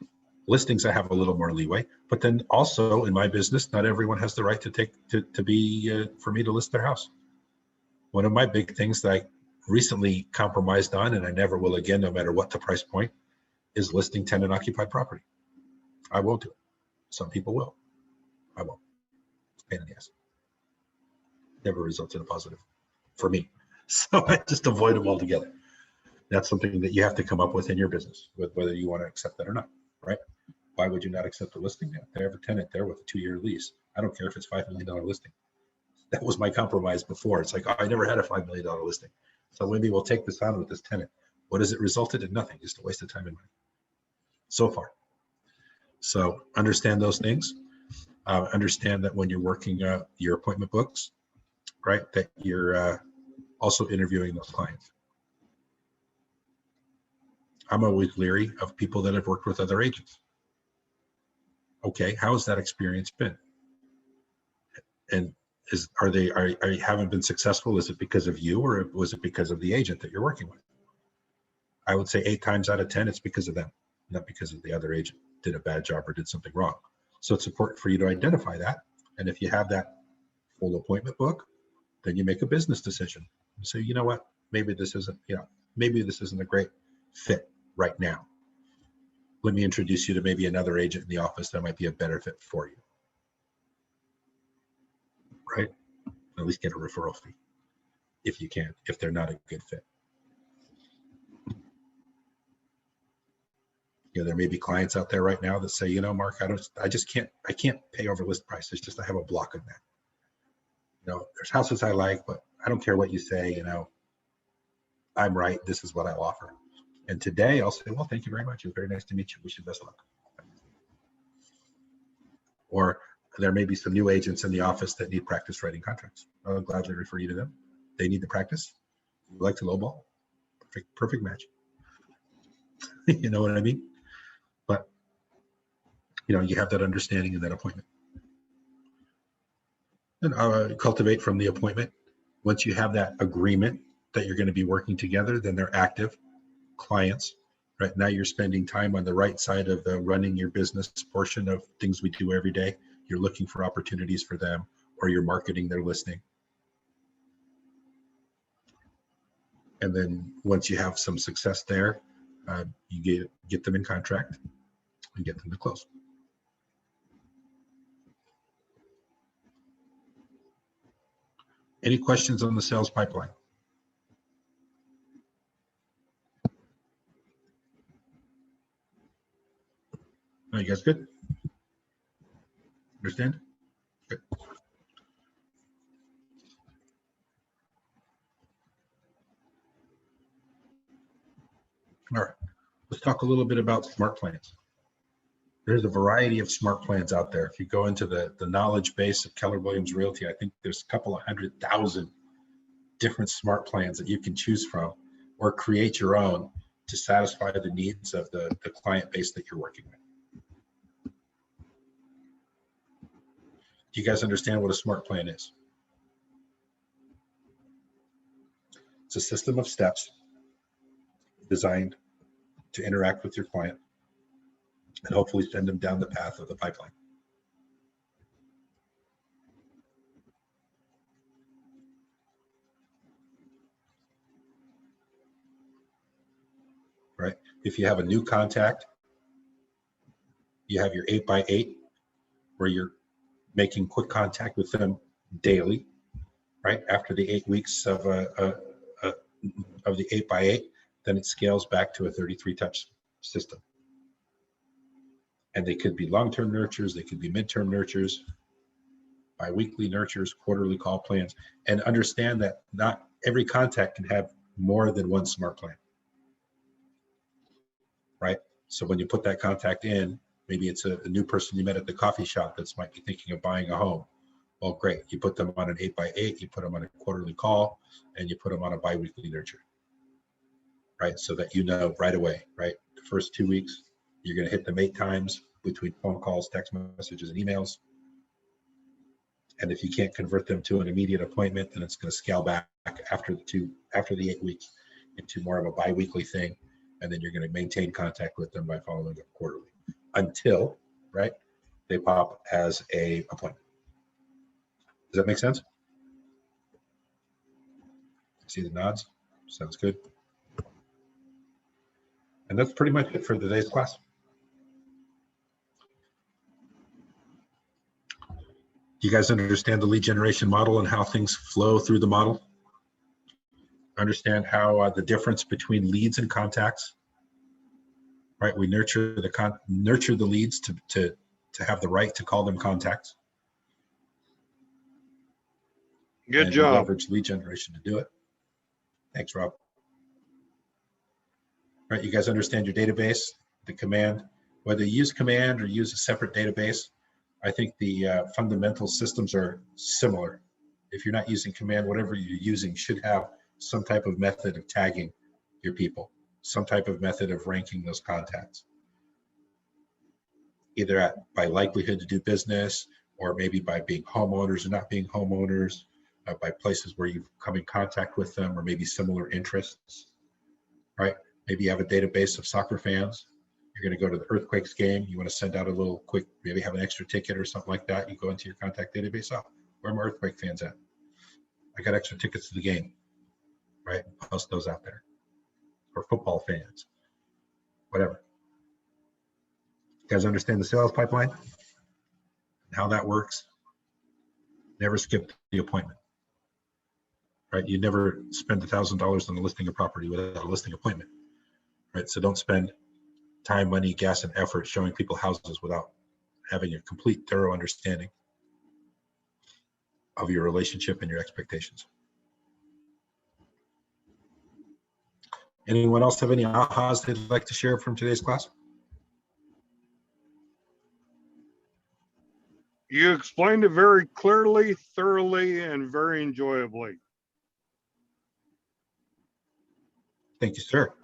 Listings, I have a little more leeway, but then also in my business, not everyone has the right to for me to list their house. One of my big things that I recently compromised on, and I never will again, no matter what the price point, is listing tenant occupied property. I won't do it. Some people will. I won't. It's a pain in the ass. Never results in a positive for me. So I just avoid them altogether. That's something that you have to come up with in your business, with whether you want to accept that or not, right? Why would you not accept a listing now? They have a tenant there with a 2-year lease. I don't care if it's $5 million listing. That was my compromise before. It's like, oh, I never had a $5 million listing. So maybe we'll take this on with this tenant. What has it resulted in? Nothing, just a waste of time and money so far. So understand those things. Understand that when you're working your appointment books, right, that you're also interviewing those clients. I'm always leery of people that have worked with other agents. Okay, how has that experience been? And are you haven't been successful? Is it because of you, or was it because of the agent that you're working with? I would say 8 times out of 10, it's because of them, not because of the other agent did a bad job or did something wrong. So it's important for you to identify that. And if you have that full appointment book, then you make a business decision. You say, you know what, maybe this isn't a great fit right now. Let me introduce you to maybe another agent in the office that might be a better fit for you. Right? At least get a referral fee if you can, if they're not a good fit. You know, there may be clients out there right now that say, you know, Mark, I can't pay over list price. It's just, I have a block on that. You know, there's houses I like, but I don't care what you say, you know, I'm right. This is what I'll offer. And today I'll say, well, thank you very much. It was very nice to meet you. Wish you best of luck. Or there may be some new agents in the office that need practice writing contracts. I'll gladly refer you to them. They need the practice. You like to lowball? Perfect match. You know what I mean? But, you know, you have that understanding in that appointment. And cultivate from the appointment. Once you have that agreement that you're going to be working together, then they're active clients. Right now you're spending time on the right side of the running your business portion of things we do every day. You're looking for opportunities for them, or you're marketing their listing. And then once you have some success there, you get them in contract and get them to close. Any questions on the sales pipeline? No, you guys good? Understand? Good. All right, let's talk a little bit about smart plans. There's a variety of smart plans out there. If you go into the knowledge base of Keller Williams Realty, I think there's a couple of 100,000 different smart plans that you can choose from, or create your own to satisfy the needs of the client base that you're working with. Do you guys understand what a smart plan is? It's a system of steps designed to interact with your client and hopefully send them down the path of the pipeline. Right? If you have a new contact, you have your 8x8 where you're making quick contact with them daily, right? After the 8 weeks of the 8x8, then it scales back to a 33 touch system. And they could be long-term nurtures, they could be mid-term nurtures. biweekly nurtures, quarterly call plans, and understand that not every contact can have more than one smart plan, right? So when you put that contact in, maybe it's a new person you met at the coffee shop that's might be thinking of buying a home. Well, great. You put them on an 8x8, you put them on a quarterly call, and you put them on a biweekly nurture, right? So that you know right away, right? The first 2 weeks, you're going to hit them 8 times between phone calls, text messages, and emails. And if you can't convert them to an immediate appointment, then it's going to scale back after the 8 weeks into more of a biweekly thing. And then you're going to maintain contact with them by following up quarterly until, right, they pop as a appointment. Does that make sense? See the nods? Sounds good. And that's pretty much it for today's class. You guys understand the lead generation model and how things flow through the model? Understand how the difference between leads and contacts, right? We nurture the leads to have the right to call them contacts. Good and job. Leverage lead generation to do it. Thanks, Rob. Right, you guys understand your database, the command, whether you use command or use a separate database. I think the fundamental systems are similar. If you're not using command, whatever you're using should have some type of method of tagging your people, some type of method of ranking those contacts, either by likelihood to do business, or maybe by being homeowners or not being homeowners, by places where you've come in contact with them, or maybe similar interests, right? Maybe you have a database of soccer fans. You're going to go to the Earthquakes game. You want to send out a little quick, maybe have an extra ticket or something like that. You go into your contact database. Oh, where are my Earthquake fans at? I got extra tickets to the game, right? Post those out there. Or football fans, whatever. You guys understand the sales pipeline and how that works? Never skip the appointment, right? You never spend $1,000 on the listing of property without a listing appointment, right? So don't spend time, money, gas, and effort showing people houses without having a complete, thorough understanding of your relationship and your expectations. Anyone else have any ahas they'd like to share from today's class? You explained it very clearly, thoroughly, and very enjoyably. Thank you, sir.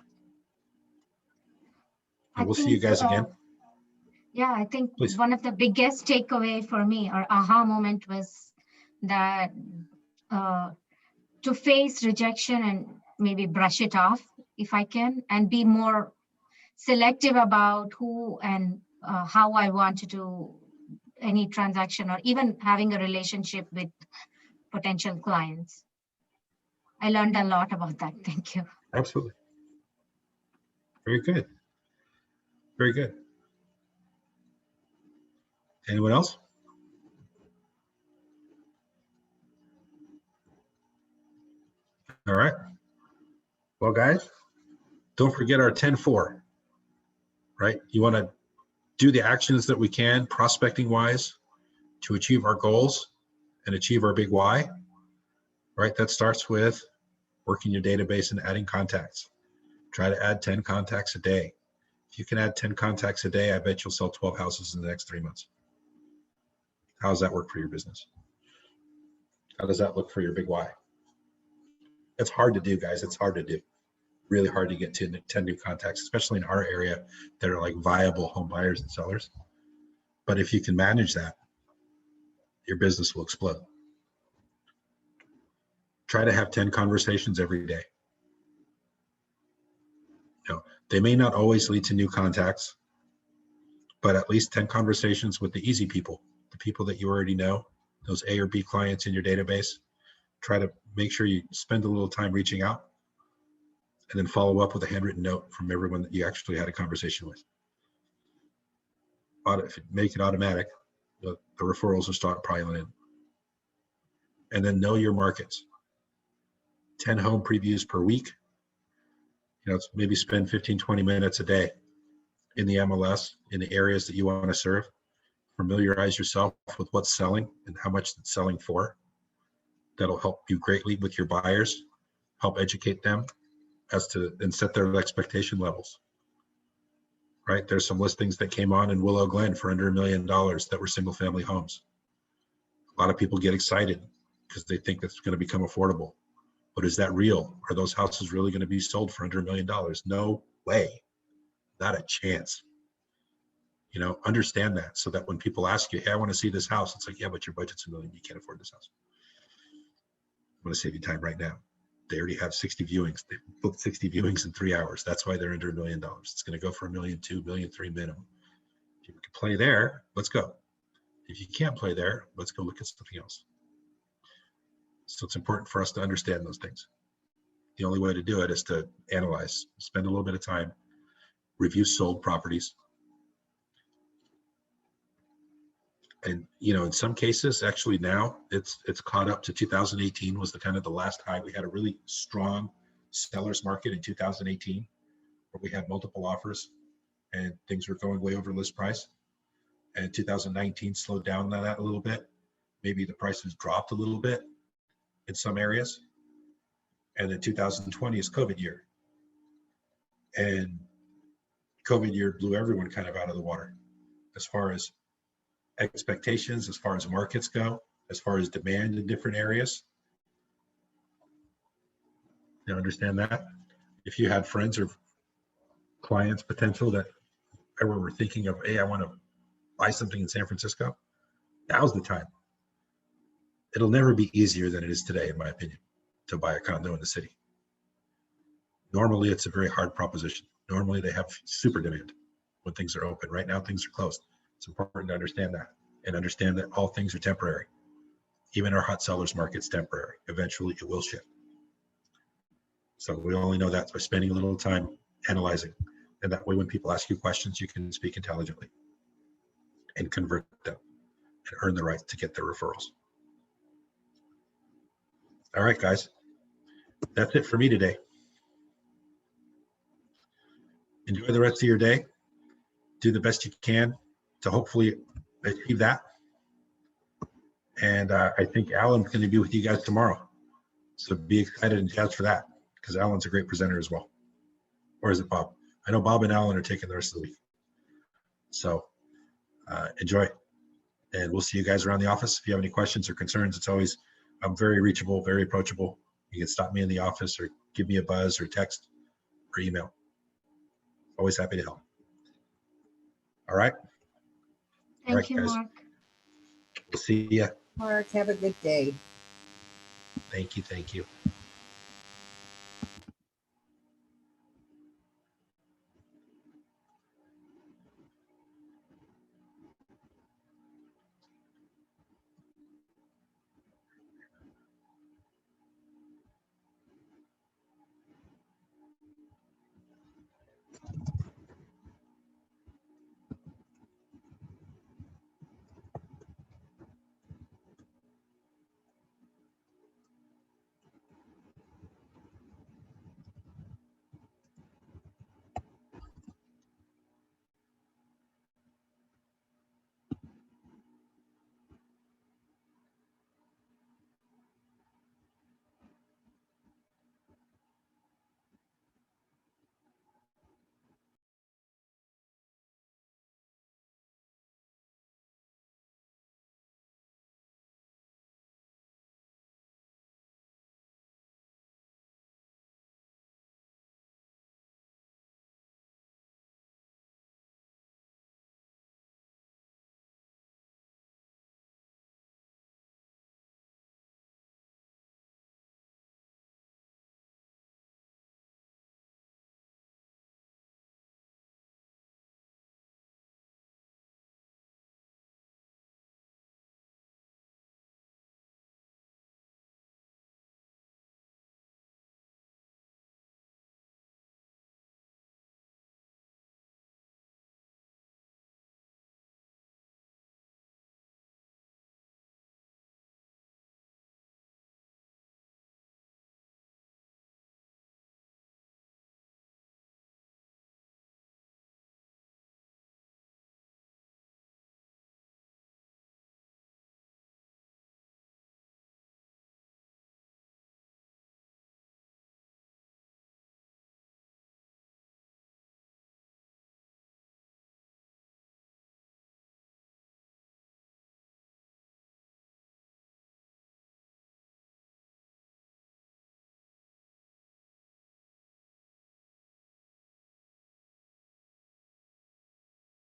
And we'll see you guys again. Yeah, I think Please. One of the biggest takeaway for me or aha moment was that to face rejection and maybe brush it off if I can, and be more selective about who and how I want to do any transaction or even having a relationship with potential clients. I learned a lot about that. Thank you. Absolutely. Very good. Very good. Anyone else? All right. Well, guys, don't forget our 10-4, right? You want to do the actions that we can prospecting wise to achieve our goals and achieve our big why, right? That starts with working your database and adding contacts. Try to add 10 contacts a day. If you can add 10 contacts a day, I bet you'll sell 12 houses in the next 3 months. How does that work for your business? How does that look for your big why? It's hard to do, guys. It's hard to do. Really hard to get to 10 new contacts, especially in our area that are like viable home buyers and sellers. But if you can manage that, your business will explode. Try to have 10 conversations every day. You know, they may not always lead to new contacts, but at least 10 conversations with the easy people, the people that you already know, those A or B clients in your database. Try to make sure you spend a little time reaching out and then follow up with a handwritten note from everyone that you actually had a conversation with. Make it automatic, the referrals will start piling in. And then know your markets. 10 home previews per week. You know, maybe spend 15, 20 minutes a day in the MLS, in the areas that you want to serve. Familiarize yourself with what's selling and how much it's selling for. That'll help you greatly with your buyers, help educate them as to, and set their expectation levels. Right? There's some listings that came on in Willow Glen for under $1 million that were single family homes. A lot of people get excited because they think that's going to become affordable. But is that real? Are those houses really going to be sold for under $1 million? No way. Not a chance. You know, understand that, so that when people ask you, hey, I want to see this house, it's like, yeah, but your budget's $1 million. You can't afford this house. I'm going to save you time right now. They already have 60 viewings. They booked 60 viewings in 3 hours. That's why they're under $1 million. It's going to go for $1.2 million, $1.3 million minimum. If you can play there, let's go. If you can't play there, let's go look at something else. So it's important for us to understand those things. The only way to do it is to analyze, spend a little bit of time, review sold properties. And, you know, in some cases, actually now it's caught up to 2018 was the kind of the last high. We had a really strong seller's market in 2018 where we had multiple offers and things were going way over list price. And 2019 slowed down on that a little bit. Maybe the prices dropped a little bit in some areas. And then 2020 is COVID year. And COVID year blew everyone kind of out of the water as far as expectations, as far as markets go, as far as demand in different areas. You understand that? If you had friends or clients potential that ever were thinking of, hey, I want to buy something in San Francisco, now's the time. It'll never be easier than it is today, in my opinion, to buy a condo in the city. Normally, it's a very hard proposition. Normally, they have super demand when things are open. Right now, things are closed. It's important to understand that and understand that all things are temporary. Even our hot sellers market's temporary. Eventually, it will shift. So we only know that by spending a little time analyzing. And that way, when people ask you questions, you can speak intelligently and convert them and earn the right to get their referrals. All right, guys, that's it for me today. Enjoy the rest of your day. Do the best you can to hopefully achieve that. And I think Alan's going to be with you guys tomorrow. So be excited and jazzed for that, because Alan's a great presenter as well. Or is it Bob? I know Bob and Alan are taking the rest of the week. So enjoy. And we'll see you guys around the office. If you have any questions or concerns, it's always, I'm very reachable, very approachable. You can stop me in the office or give me a buzz or text or email. Always happy to help. All right. Thank you, guys. Mark. We'll see ya. Mark, have a good day. Thank you. Thank you.